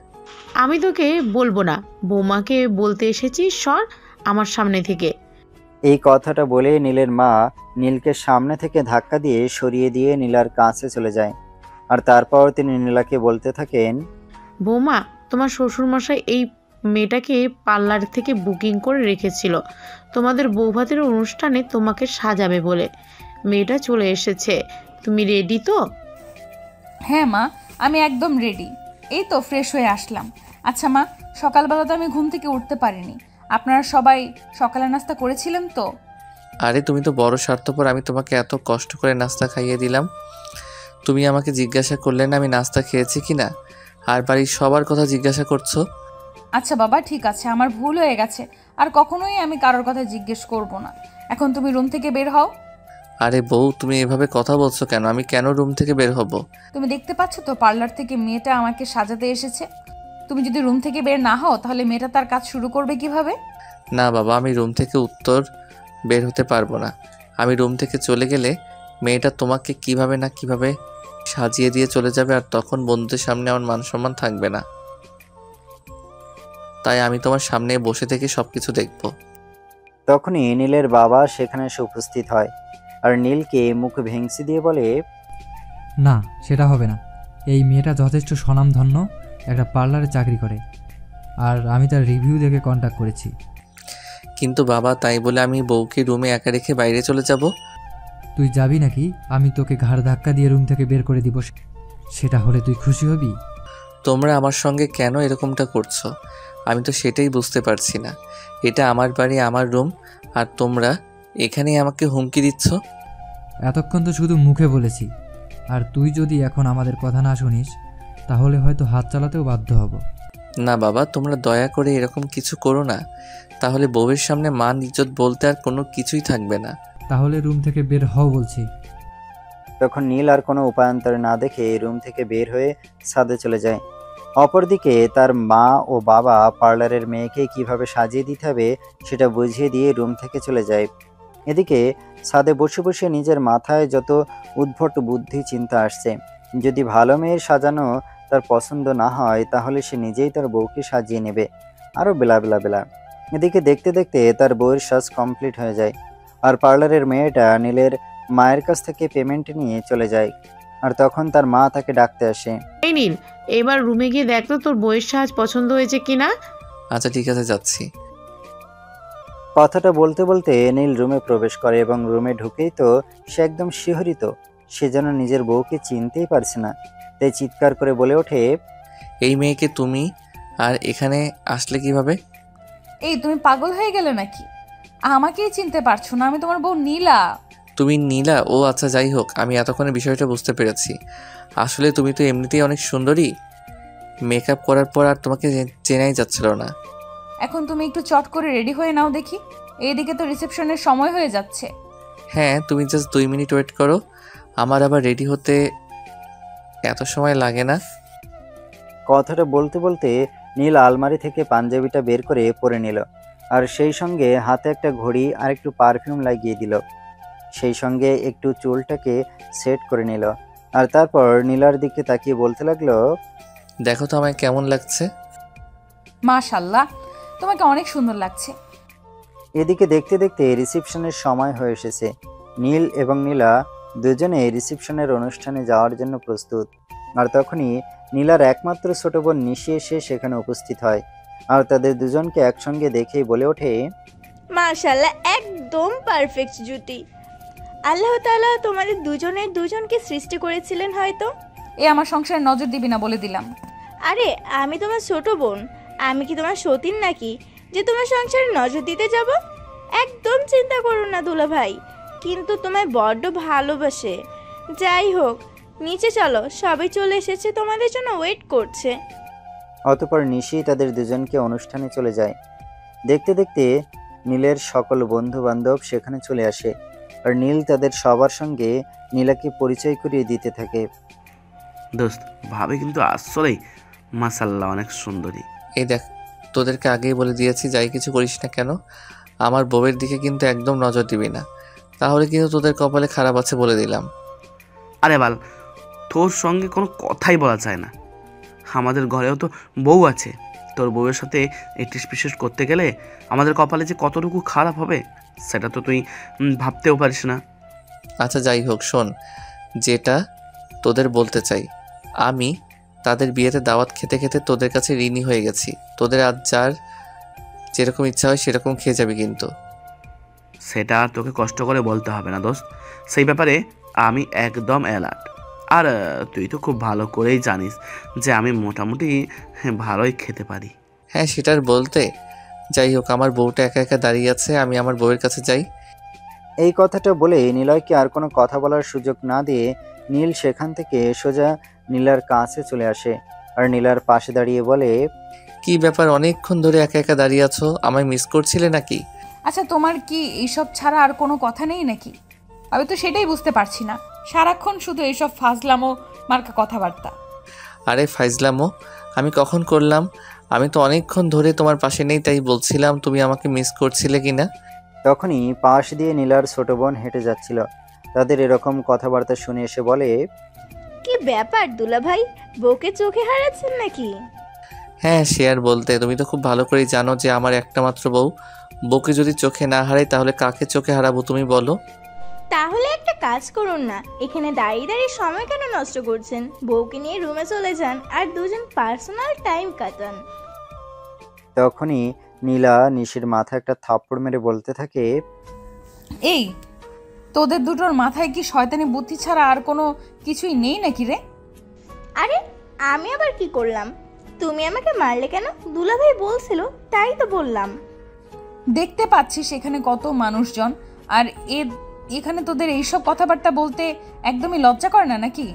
আমি তোকে বলবো না, বৌমাকে বলতে এসেছি, সর আমার সামনে থেকে। এই কথাটা বলে নীলের মা নীলকে সামনে থেকে ধাক্কা দিয়ে সরিয়ে দিয়ে নীলার কাছে চলে যায়। আর তারপর তিনি নীলাকে বলতে থাকেন, বৌমা, তোমার শ্বশুরমশাই এই মেয়েটাকে পার্লার থেকে বুকিং করে রেখেছিল তোমাদের বৌভাতের অনুষ্ঠানে তোমাকে সাজাবে বলে। মেয়েটা চলে এসেছে, তুমি রেডি তো? হ্যাঁ মা, আমি একদম রেডি। এই তো ফ্রেশ হয়ে আসলাম। আচ্ছা মা, সকালবেলা তো আমি ঘুম থেকে উঠতে পারিনি। আপনারা সবাই সকালে নাস্তা করেছিলেন তো? আরে তুমি তো বড় স্বার্থপর, আমি তোমাকে এত কষ্ট করে নাস্তা খাইয়ে দিলাম, তুমি আমাকে জিজ্ঞাসা করলে না আমি নাস্তা খেয়েছি কিনা, আর বাড়ির সবার কথা জিজ্ঞাসা করছো। আচ্ছা বাবা, ঠিক আছে, আমার ভুল হয়ে গেছে। আর কখনোই আমি কারোর কথা জিজ্ঞেস করব না। এখন তুমি রুম থেকে বের হও। আরে বউ, তুমি এভাবে কথা বলছো কেন? আমি কেন রুম থেকে বের হব? তুমি দেখতে পাচ্ছ তো পার্লার থেকে মেয়েটা আমাকে সাজাতে এসেছে। তুমি যদি রুম থেকে বের না হও তাহলে মেয়েটা তার কাজ শুরু করবে কিভাবে? না বাবা, আমি রুম থেকে বের হতে পারবো না। আমি রুম থেকে চলে গেলে মেয়েটা তোমাকে কিভাবে না কিভাবে সাজিয়ে দিয়ে চলে যাবে, আর তখন বন্ধুদের সামনে আমার মান সম্মান থাকবে না। তাই আমি তোমার সামনে বসে থেকে সবকিছু দেখব। তখনই নীলের বাবা সেখানে এসে উপস্থিত হয় আর নীলকে মুখ ভেঙচি দিয়ে বলে, না, সেটা হবে না। এই মেয়েটা যথেষ্ট স্বনামধন্য একটা পার্লারে চাকরি করে, আর আমি তার রিভিউ দেখে কন্ট্যাক্ট করেছি। কিন্তু বাবা, তাই বলে আমি বউকে রুমে একা রেখে বাইরে চলে যাব? তুই যাবি নাকি আমি তোকে ঘাড় ধাক্কা দিয়ে রুম থেকে বের করে দিব? সেটা হলে তুই খুশি হবি? তোমরা আমার সঙ্গে কেন এরকমটা করছো? আমি তো সেটাই বুঝতে পারছি না। এটা আমার বাড়ি, আমার রুম, আর তোমরা এখানেই আমাকে হুমকি দিচ্ছ। এতক্ষণ তো শুধু মুখে বলেছি, আর তুই যদি এখন আমাদের কথা না শুনিস তাহলে হয়তো হাত চালাতেও বাধ্য হব। না বাবা, তোমরা দয়া করে এরকম কিছু করো না, তাহলে বউয়ের সামনে মান ইজ্জত বলতে আর কোনো কিছুই থাকবে না। তাহলে রুম থেকে বের হও বলছি। তখন নীল আর কোনো উপায়ান্তর না দেখে রুম থেকে বের হয়ে ছাদে চলে যায়। অপরদিকে তার মা ও বাবা পার্লারের মেয়েকে কিভাবে সাজিয়ে দিতে হবে সেটা বুঝিয়ে দিয়ে রুম থেকে চলে যায়। এদিকে ছাদে বসে বসে নিজের মাথায় যত উদ্ভট বুদ্ধি চিন্তা আসছে। যদি ভালো মেয়ের সাজানো তার পছন্দ না হয় তাহলে সে নিজেই তার বউকে সাজিয়ে নেবে। আরও বেলা বেলা বেলা। এদিকে দেখতে দেখতে তার বউয়ের সাজ কমপ্লিট হয়ে যায় আর পার্লারের মেয়েটা নীলের মায়ের কাছ থেকে পেমেন্ট নিয়ে চলে যায়। আর তখন তার মা তাকে ডাকতে আসে। এই নীল, এবার রুমে গিয়ে দেখ তো তোর বইয়ের সাজ পছন্দ হয়েছে কিনা। আচ্ছা ঠিক আছে, যাচ্ছি। কথাটা বলতে বলতে নীল রুমে প্রবেশ করে এবং রুমে ঢুকেই তো সে একদম শিহরিত। সে যেন নিজের বউকে চিনতেই পারছে না, তাই চিৎকার করে বলে ওঠে, এই মেয়েকে তুমি আর এখানে আসলে কিভাবে? এই তুমি পাগল হয়ে গেলে নাকি? আমাকেই চিনতে পারছো না? আমি তোমার বউ নীলা। তুমি নীলা? ও আচ্ছা, যাই হোক, আমি এতক্ষণে বিষয়টা বুঝতে পেরেছি। আসলে তুমি তো এমনিতেই অনেক সুন্দরী, মেকআপ করার পর আর তোমাকে চেনাই যাচ্ছিল না। এখন তুমি একটু চট করে রেডি হয়ে নাও দেখি, এইদিকে তো রিসেপশনের সময় হয়ে যাচ্ছে। হ্যাঁ, তুমি জাস্ট 2 মিনিট ওয়েট করো, আমার আবার রেডি হতে এত সময় লাগে না। কথাটা বলতে বলতে নীল আলমারি থেকে পাঞ্জাবিটা বের করে পরে নিল আর সেই সঙ্গে হাতে একটা ঘড়ি আর একটু পারফিউম লাগিয়ে দিল। সেই সঙ্গে একটু চুলটাকে সেট করে নিল আর তারপর নীলার দিকে তাকিয়ে বলতে লাগলো, দেখো তো আমায় কেমন লাগছে। মাশাআল্লাহ, তোমাকে অনেক সুন্দর লাগছে। এদিকে দেখতে দেখতে রিসেপশনের সময় হয়ে এসেছে। নীল এবং নীলা দুজনে রিসেপশনের অনুষ্ঠানে যাওয়ার জন্য প্রস্তুত। আর তখনই নীলার একমাত্র ছোট বোন নিশি এসে সেখানে উপস্থিত হয় আর তাদের দুজনকে একসঙ্গে দেখেই বলে ওঠে, মাশাআল্লাহ, একদম পারফেক্ট জুটি। আল্লাহ তাআলা তোমাদের দুজনকে সৃষ্টি করেছিলেন হয়তো। এ আমার সংসারে নজর দিবি না বলে দিলাম। আরে আমি তোমার ছোট বোন, আমি কি তোমার সতীন নাকি যে তোমার সংসারে নজর দিতে যাব? একদম চিন্তা করো না দুলা ভাই, কিন্তু তোমায় বড্ড ভালোবাসে। যাই হোক, নিচে চলো, সবাই চলে এসেছে, তোমাদের জন্য ওয়েট করছে। অতঃপর নিশি তাদের দুজনকে অনুষ্ঠানে চলে যায়। দেখতে দেখতে নীলের সকল বন্ধু বান্ধব সেখানে চলে আসে, আর নীল তাদের সবার সঙ্গে নীলাকে পরিচয় করিয়ে দিতে থাকে। দোস্ত, ভাবে কিন্তু আসলেই মাসাল্লাহ অনেক সুন্দরী। এই দেখ, তোদেরকে আগেই বলে দিয়েছি যাই কিছু করিস না কেন আমার বউয়ের দিকে কিন্তু একদম নজর দিবি না, তাহলে কিন্তু তোদের কপালে খারাপ আছে বলে দিলাম। আরে বাল, তোর সঙ্গে কোনো কথাই বলা যায় না। আমাদের ঘরেও তো বউ আছে। তোর বউয়ের সাথে এটিস পিসেস করতে গেলে আমাদের কপালে যে কতটুকু খারাপ হবে সেটা তো তুই ভাবতেও পারিস না। আচ্ছা যাই হোক, শোন, যেটা তোদের বলতে চাই, আমি তাদের বিয়েতে দাওয়াত খেতে খেতে তোদের কাছে ঋণী হয়ে গেছি। তোদের আজ যার যেরকম ইচ্ছা হয় সেরকম খেয়ে যাবি কিন্তু। সেটা আর তোকে কষ্ট করে বলতে হবে না দোস্ত, সেই ব্যাপারে আমি একদম অ্যালার্ট। আর তুই তো খুব ভালো করেই জানিস যে আমি মোটামুটি ভালোই খেতে পারি। হ্যাঁ, সেটার বলতে। যাই হোক, আমার বউটা একা একা দাঁড়িয়ে আছে, আমি আমার বউয়ের কাছে যাই। এই কথাটা বলে নিলয়কে আর কোনো কথা বলার সুযোগ না দিয়ে নীল সেখান থেকে সোজা নীলার কাছে চলে আসে, আর নীলার পাশে দাঁড়িয়ে বলে, কি ব্যাপার, অনেকক্ষণ ধরে একা একা দাঁড়িয়ে আছো? আমায় মিস করছিলে নাকি? আচ্ছা, তোমার কি এইসব ছাড়া আর কোনো কথা নেই নাকি? আমি তো সেটাই বুঝতে পারছি না, সারাক্ষণ শুধু এইসব ফাজলামো মার্কা কথাবার্তা। আরে ফাইজলামো আমি কখন করলাম? আমি তো অনেকক্ষণ ধরে তোমার পাশে নেই, তাই বলছিলাম তুমি আমাকে মিস করছিলে কিনা। তখনই পাশ দিয়ে নীলার ছোট বোন হেঁটে যাচ্ছিল। তাদের এরকম কথাবার্তা শুনে এসে বলে, কি ব্যাপার দুলা ভাই, বউকে চোখে হারাচ্ছেন নাকি? হ্যাঁ, সে আর বলতে, তুমি তো খুব ভালো করেই জানো যে আমার একটা মাত্র বউ। বউকে যদি চোখে না হারাই তাহলে কাকে চোখে হারাবো তুমি বলো? তাহলে একটা কাজ করুন না, এখানে দাঁড়িয়ে দাঁড়িয়ে সময় কেন নষ্ট করছেন? বউকে নিয়ে রুমে চলে যান আর দুজন পার্সোনাল টাইম কাটান। তখনই নীলা নিশির মাথায় একটা থাপ্পড় মেরে বলতে থাকে, এই, তোদের দুটোর মাথায় কি শয়তানি বুদ্ধি ছাড়া আর কোনো কিছুই নেই নাকি রে? আরে আমি আবার কি করলাম? তুমি আমাকে মারলে কেন? দুলাভাই বলছিল তাই তো বললাম। দেখতে পাচ্ছিস এখানে কত মানুষজন, আর এখানে তোদের এইসব কথাবার্তা বলতে একদমই লজ্জা করে না নাকি?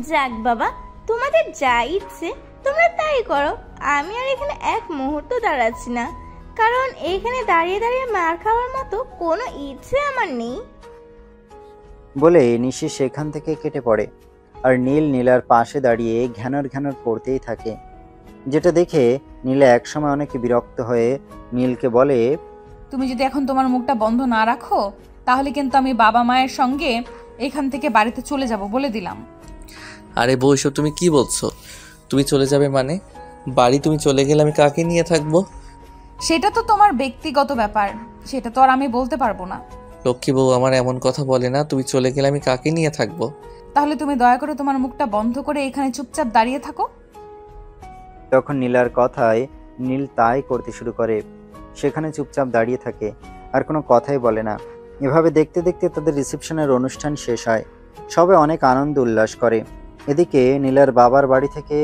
যাক বাবা, তোমাদের যা ইচ্ছে তোমরা তাই করো। আমি আর এখানে এক মুহূর্ত দাঁড়াচ্ছি না, কারণ এখানে দাঁড়িয়ে দাঁড়িয়ে মার খাওয়ার মতো কোনো ইচ্ছে আমার নেই। বলে নিশি সেখান থেকে কেটে পড়ে, আর নীল নীলার পাশে দাঁড়িয়ে ঘ্যানর ঘ্যানর করতেই থাকে, যেটা দেখে নীলা একসময় অনেক বিরক্ত হয়ে নীলকে বলে, তুমি যদি এখন তোমার মুখটা বন্ধ না রাখো তাহলে কিন্তু আমি বাবা মায়ের সঙ্গে এখান থেকে বাড়িতে চলে যাব বলে দিলাম। আরে বউ, এসব তুমি কি বলছো? তুমি চলে যাবে মানে? বাড়ি তুমি চলে গেলে আমি কাকে নিয়ে থাকবো? সেটা তো তোমার ব্যক্তিগত ব্যাপার, সেটা তো আর আমি বলতে পারবো না। লক্ষ্মী বউ আমার এমন কথা বলে না, তুমি চলে গেলে আমি কাকে নিয়ে থাকবো? তাহলে তুমি দয়া করে তোমার মুখটা বন্ধ করে এখানে চুপচাপ দাঁড়িয়ে থাকো। তখন নীলার কথায় নীল তাই করতে শুরু করে, সেখানে চুপচাপ দাঁড়িয়ে থাকে আর কোনো কথাই বলে না। এভাবে দেখতে দেখতে তাদের রিসেপশনের অনুষ্ঠান শেষ হয়, সবাই অনেক আনন্দ উল্লাস করে। এদিকে নীলার বাবার বাড়ি থেকে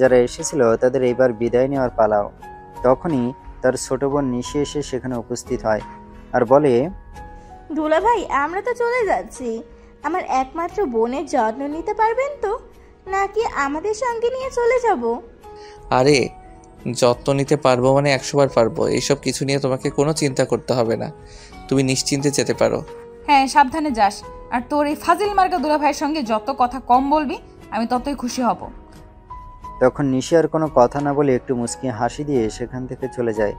যারা এসেছিল তাদের এইবার বিদায় নেওয়ার পালাও। তখনই তার ছোট বোন নিশি এসে সেখানে উপস্থিত হয় আর বলে, দুলাভাই আমরা তো চলে যাচ্ছি, আমার একমাত্র বোনের যত্ন নিতে পারবেন তো, নাকি আমাদের সঙ্গে নিয়ে চলে যাব? আরে যত্ন নিতে পারবো মানে 100 বার পারবো, এইসব কিছু নিয়ে তোমাকে কোনো চিন্তা করতে হবে না, তুমি নিশ্চিন্তে যেতে পারো। হ্যাঁ, সাবধানে যাস, আর তোর এই ফাজিল মার্কা দুলাভাইয়ের সঙ্গে যত কথা কম বলবি আমি ততই খুশি হব। তখন নিশি আর কোনো কথা না বলে একটু মুচকি হাসি দিয়ে সেখান থেকে চলে যায়,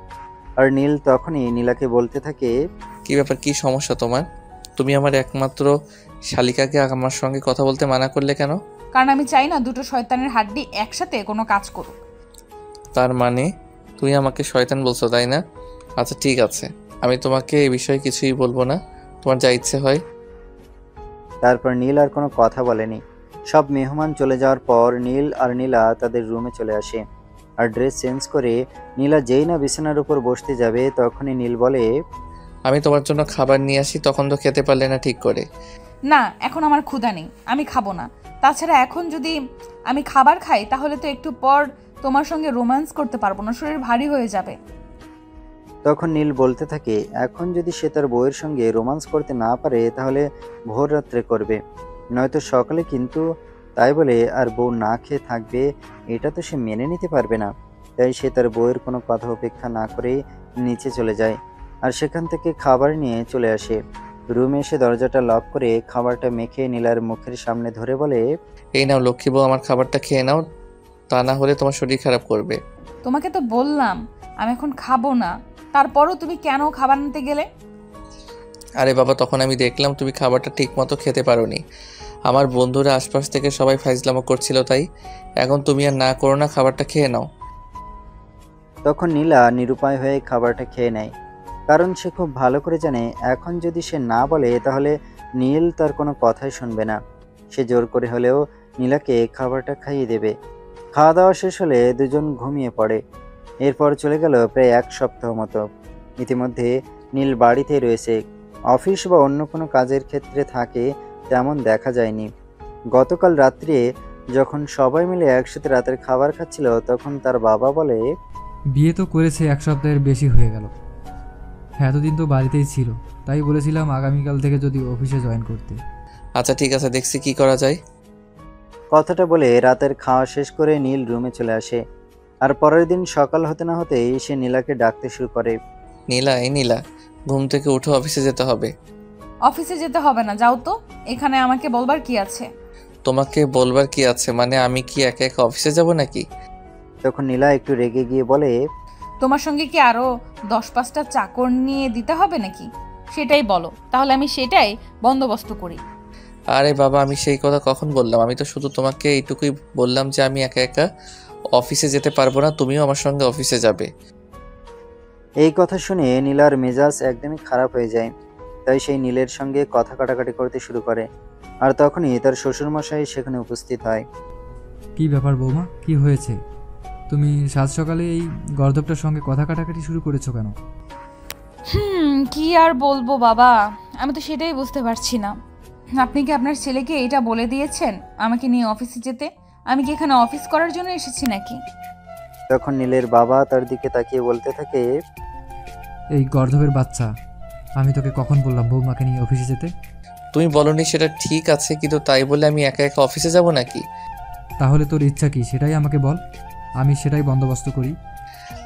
আর নীল তখনই নীলাকে বলতে থাকে, কি ব্যাপার, কি সমস্যা তোমার? তুমি আমার একমাত্র শালিকাকে আমার সঙ্গে কথা বলতে মানা করলে কেন? কারণ আমি চাই না দুটো শয়তানের হাড্ডি একসাথে কোনো কাজ করুক। তার মানে তুমি আমাকে শয়তান বলছো, তাই না? আচ্ছা ঠিক আছে, আমি তোমাকে এই বিষয়ে কিছুই বলবো না, তোমার যা ইচ্ছে হয়। তারপর নীল আর কোনো কথা বলেনি। সব মেহমান চলে যাওয়ার পর নীল আর নীলা তাদের রুমে চলে আসে, আর ড্রেস চেঞ্জ করে নীলা যেই না বিছানার উপর বসতে যাবে তখনই নীল বলে, আমি তোমার জন্য খাবার নিয়ে আসি, তখন তো খেতে পারলে না ঠিক করে। না, এখন আমার ক্ষুধা নেই, আমি খাবো না। তাছাড়া এখন যদি আমি খাবার খাই তাহলে তো একটু পর তোমার সঙ্গে রোম্যান্স করতে পারবো না, শরীর ভারী হয়ে যাবে। তখন নীল বলতে থাকে, এখন যদি সে তার বউয়ের সঙ্গে রোমান্স করতে না পারে তাহলে ভোর রাত্রে করবে, নয়তো সকালে, কিন্তু তাই বলে আর বউ না খেয়ে থাকবে এটা তো সে মেনে নিতে পারবে না। তাই সে তার বউয়ের কোনো কথা উপেক্ষা না করেই নিচে চলে যায়, আর সেখান থেকে খাবার নিয়ে চলে আসে। রুমে এসে দরজাটা লক করে খাবারটা মেখে নীলার মুখের সামনে ধরে বলে, এই নাও লক্ষ্মী বউ, আমার খাবারটা খেয়ে নাও, তা না হলে তোমার শরীর খারাপ করবে। তোমাকে তো বললাম আমি এখন খাবো না, তারপরও তুমি কেন খাবার আনতে গেলে? আরে বাবা, তখন আমি দেখলাম তুমি খাবারটা ঠিক মতো খেতে পারোনি। আমার বন্ধুরা আশপাশ থেকে সবাই ফাইজলামো করছিল, তাই এখন তুমি আর না করো না, খাবারটা খেয়ে নাও। তখন নীলা নিরুপায় হয়ে খাবারটা খেয়ে নেয়, কারণ সে খুব ভালো করে জানে এখন যদি সে না বলে তাহলে নীল তার কোনো কথাই শুনবে না। সে জোর করে হলেও নীলাকে খাবারটা খাইয়ে দেবে। খাওয়া দাওয়া শেষ হলে দুজন ঘুমিয়ে পড়ে। এরপর চলে গেল প্রায় 1 সপ্তাহ মতো। ইতিমধ্যে নীল বাড়িতেই রয়েছে, অফিস বা অন্য কোনো কাজের ক্ষেত্রে থাকে তেমন দেখা যায়নি। গতকাল রাত্রে যখন সবাই মিলে একসাথে রাতের খাবার খাচ্ছিল তখন তার বাবা বলে, বিয়ে তো করেছে 1 সপ্তাহের বেশি হয়ে গেল, এতদিন তো বাড়িতেই ছিল, তাই বলেছিলাম আগামীকাল থেকে যদি অফিসে জয়েন করতে। আচ্ছা ঠিক আছে, দেখছি কি করা যায়। কথাটা বলে রাতের খাওয়া শেষ করে নীল রুমে চলে আসে। আর পরের দিন সকাল হতে না হতেই সে নীলাকে ডাকতে শুরু করে। নীলা, এই নীলা, ঘুম থেকে উঠো, অফিসে যেতে হবে। অফিসে যেতে হবে না, যাও তো। এখানে আমাকে বলবার কি আছে? তোমাকে বলবার কি আছে মানে, আমি কি একা একা অফিসে যাব নাকি? তখন নীলা একটু রেগে গিয়ে বলে, তোমার সঙ্গে কি আরো 10-5টা চাকর নিয়ে দিতে হবে নাকি? সেটাই বলো, তাহলে আমি সেটাই বন্দোবস্ত করি। আরে বাবা, আমি সেই কথা কখন বললাম? আমি তো শুধু তোমাকে এইটুকুই বললাম যে আমি একা একা অফিসে যেতে পারবো না, তুমিও আমার সঙ্গে অফিসে যাবে। এই কথা শুনে নীলার মেজাজ একদমই খারাপ হয়ে যায়। তাই সেই নীলের সঙ্গে কথা কাটাকাটি করতে শুরু করে। আর তখনই তার শ্বশুরমশাই সেখানে উপস্থিত হয়। কি ব্যাপার বৌমা, কি হয়েছে? তুমি সাত সকালে এই গর্দবটার সঙ্গে কথা কাটাকাটি শুরু করেছো কেন? কি আর বলবো বাবা, আমি তো সেটাই বুঝতে পারছি না। আপনি কি আপনার ছেলেকে এটা বলে দিয়েছেন আমাকে নিয়ে অফিসে যেতে? আমি কি এখানে অফিস করার জন্য এসেছি নাকি? তখন নীলের বাবা তার দিকে তাকিয়ে বলতে থাকে, এই গর্দবের বাচ্চা, আমি তোকে কখন বললাম বৌমাকে নিয়ে অফিসে যেতে? তুমি বলনি সেটা ঠিক আছে, কিন্তু তাই বলে আমি একা একা অফিসে যাব নাকি? তাহলে তোর ইচ্ছা কি সেটাই আমাকে বল, আমি সেটাই বন্দোবস্ত করি।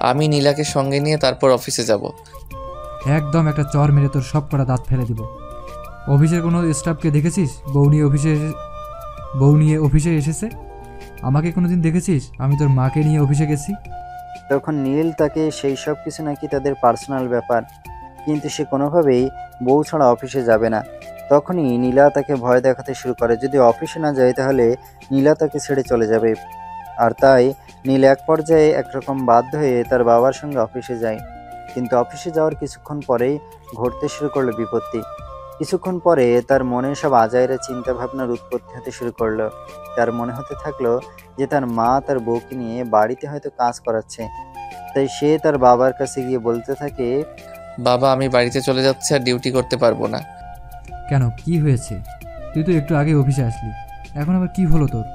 আমি নীলাকে সঙ্গে নিয়ে তারপর অফিসে যাব। একদম একটা চর মেরে তোর সব কটা দাঁত ফেলে দিব। অফিসের কোনো স্টাফকে দেখেছিস বউ নিয়ে অফিসে এসেছে? আমাকে কোনোদিন দেখেছিস আমি তোর মাকে নিয়ে অফিসে গেছি? তখন নীল তাকে সেই সব কিছু নাকি তাদের পার্সোনাল ব্যাপার, কিন্তু সে কোনোভাবেই বউ ছাড়া অফিসে যাবে না। তখনই নীলা তাকে ভয় দেখাতে শুরু করে, যদি অফিসে না যায় তাহলে নীলা তাকে ছেড়ে চলে যাবে। আর তাই নীল এক পর্যায়ে একরকম বাধ্য হয়ে তার বাবার সঙ্গে অফিসে যায়। কিন্তু অফিসে যাওয়ার কিছুক্ষণ পরেই ঘটতে শুরু করলো বিপত্তি। কিছুক্ষণ পরে তার মনে সব আজাইরা চিন্তা ভাবনার উৎপত্তি হতে শুরু করলো। তার মনে হতে থাকলো যে তার মা তার বউকে নিয়ে বাড়িতে হয়তো কাজ করাচ্ছে। তাই সে তার বাবার কাছে গিয়ে বলতে থাকে, বাবা, আমি বাড়িতে চলে যাচ্ছি, আর ডিউটি করতে পারবো না। কেন, কি হয়েছে? তুই তো একটু আগে অফিসে আসলি, এখন আবার কি হলো তোর?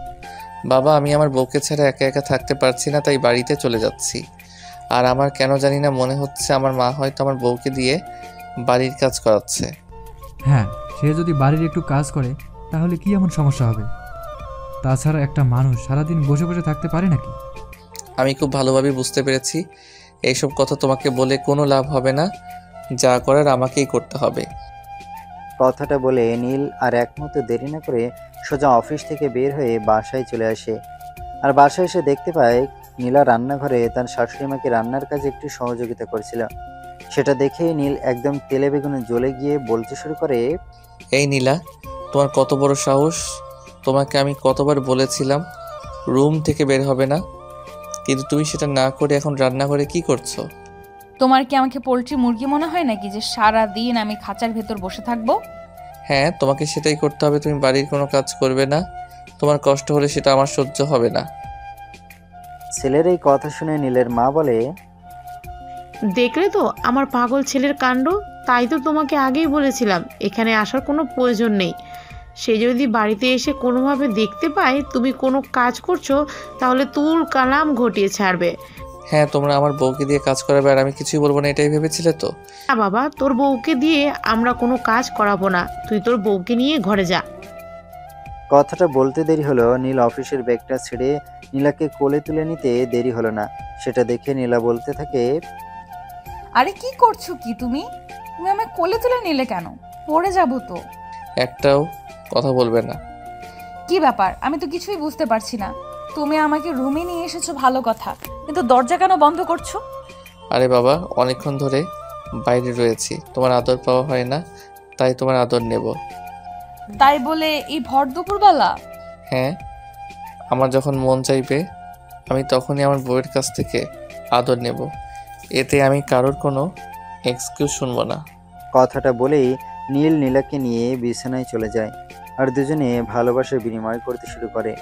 বাবা, আমি আমার বউকে ছাড়া একা একা থাকতে পারছি না, তাই বাড়িতে চলে যাচ্ছি। আর আমার কেন জানি না মনে হচ্ছে আমার মা হয়তো আমার বউকে দিয়ে বাড়ির কাজ করাচ্ছে। হ্যাঁ, সে যদি বাড়ির একটু কাজ করে তাহলে কি এমন সমস্যা হবে? তাছাড়া একটা মানুষ সারাদিন বসে বসে থাকতে পারে নাকি? আমি খুব ভালোভাবে বুঝতে পেরেছি এইসব কথা তোমাকে বলে কোনো লাভ হবে না, যা করার আমাকেই করতে হবে। কথাটা বলে নীল আর এক মুহূর্ত দেরি না করে সোজা অফিস থেকে বের হয়ে বাসায় চলে আসে। আর বাসায় এসে দেখতে পায় নীলা রান্নাঘরে তার শাশুড়ি মাকে রান্নার কাজে একটু সহযোগিতা করছিল। সেটা দেখেই নীল একদম তেলে বেগুনে জ্বলে গিয়ে বলতে শুরু করে, এই নীলা, তোমার কত বড় সাহস! তোমাকে আমি কতবার বলেছিলাম রুম থেকে বের হবে না, কিন্তু তুমি সেটা না করে এখন রান্নাঘরে কি করছো? তোমার কি আমাকে পোল্ট্রি মুরগি মনে হয় নাকি যে সারা দিন আমি খাঁচার ভেতর বসে থাকবো? হ্যাঁ, তোমাকে সেটাই করতে হবে। তুমি বাড়ির কোনো কাজ করবে না, তোমার কষ্ট হলে সেটা আমার সহ্য হবে না। ছেলের এই কথা শুনে নীলের মা বলে, দেখলে তো আমার পাগল ছেলের কাণ্ড, তাই তো তোমাকে আগেই বলেছিলাম এখানে আসার কোনো প্রয়োজন নেই। সে যদি বাড়িতে এসে কোনোভাবে দেখতে পায় তুমি কোনো কাজ করছো তাহলে তুল কালাম ঘটিয়ে ছাড়বে। হ্যাঁ, তোমরা আমার বউকে দিয়ে কাজ করাবে আর আমি কিছুই বলবো না, এটাই ভেবেছিলে তো? না বাবা, তোর বউকে দিয়ে আমরা কোনো কাজ করাবো না, তুই তোর বউকে নিয়ে ঘরে যা। কথাটা বলতে দেরি হলো, নীল অফিসের ব্যাগটা ছেড়ে নীলাকে কোলে তুলে নিতে দেরি হলো না। সেটা দেখে নীলা বলতে থাকে, আরে কি করছো কি তুমি? তুমি আমায় কোলে তুলে নিলে কেন? পড়ে যাবো তো। একটাও কথা বলবে না। কি ব্যাপার? আমি তো কিছুই বুঝতে পারছি না। তুমি আমাকে রুমে নিয়ে এসেছো ভালো কথা, কিন্তু দরজা কেন বন্ধ করছো? আরে বাবা, অনেকক্ষণ ধরে বাইরে রয়েছি, তোমার আদর পাওয়া হয় না, তাই তোমার আদর নেব। তাই বলে এই ভর দুপুরবেলা? হ্যাঁ, আমার যখন মন চাইবে আমি তখনই আমার বউয়ের কাছ থেকে আদর নেব। এতে আমি কারোর কোনো এক্সকিউজ শুনবো না। কথাটা বলেই নীল নীলাকে নিয়ে বিছানায় চলে যায় আর দুজনে ভালোবাসার বিনিময় করতে শুরু করে।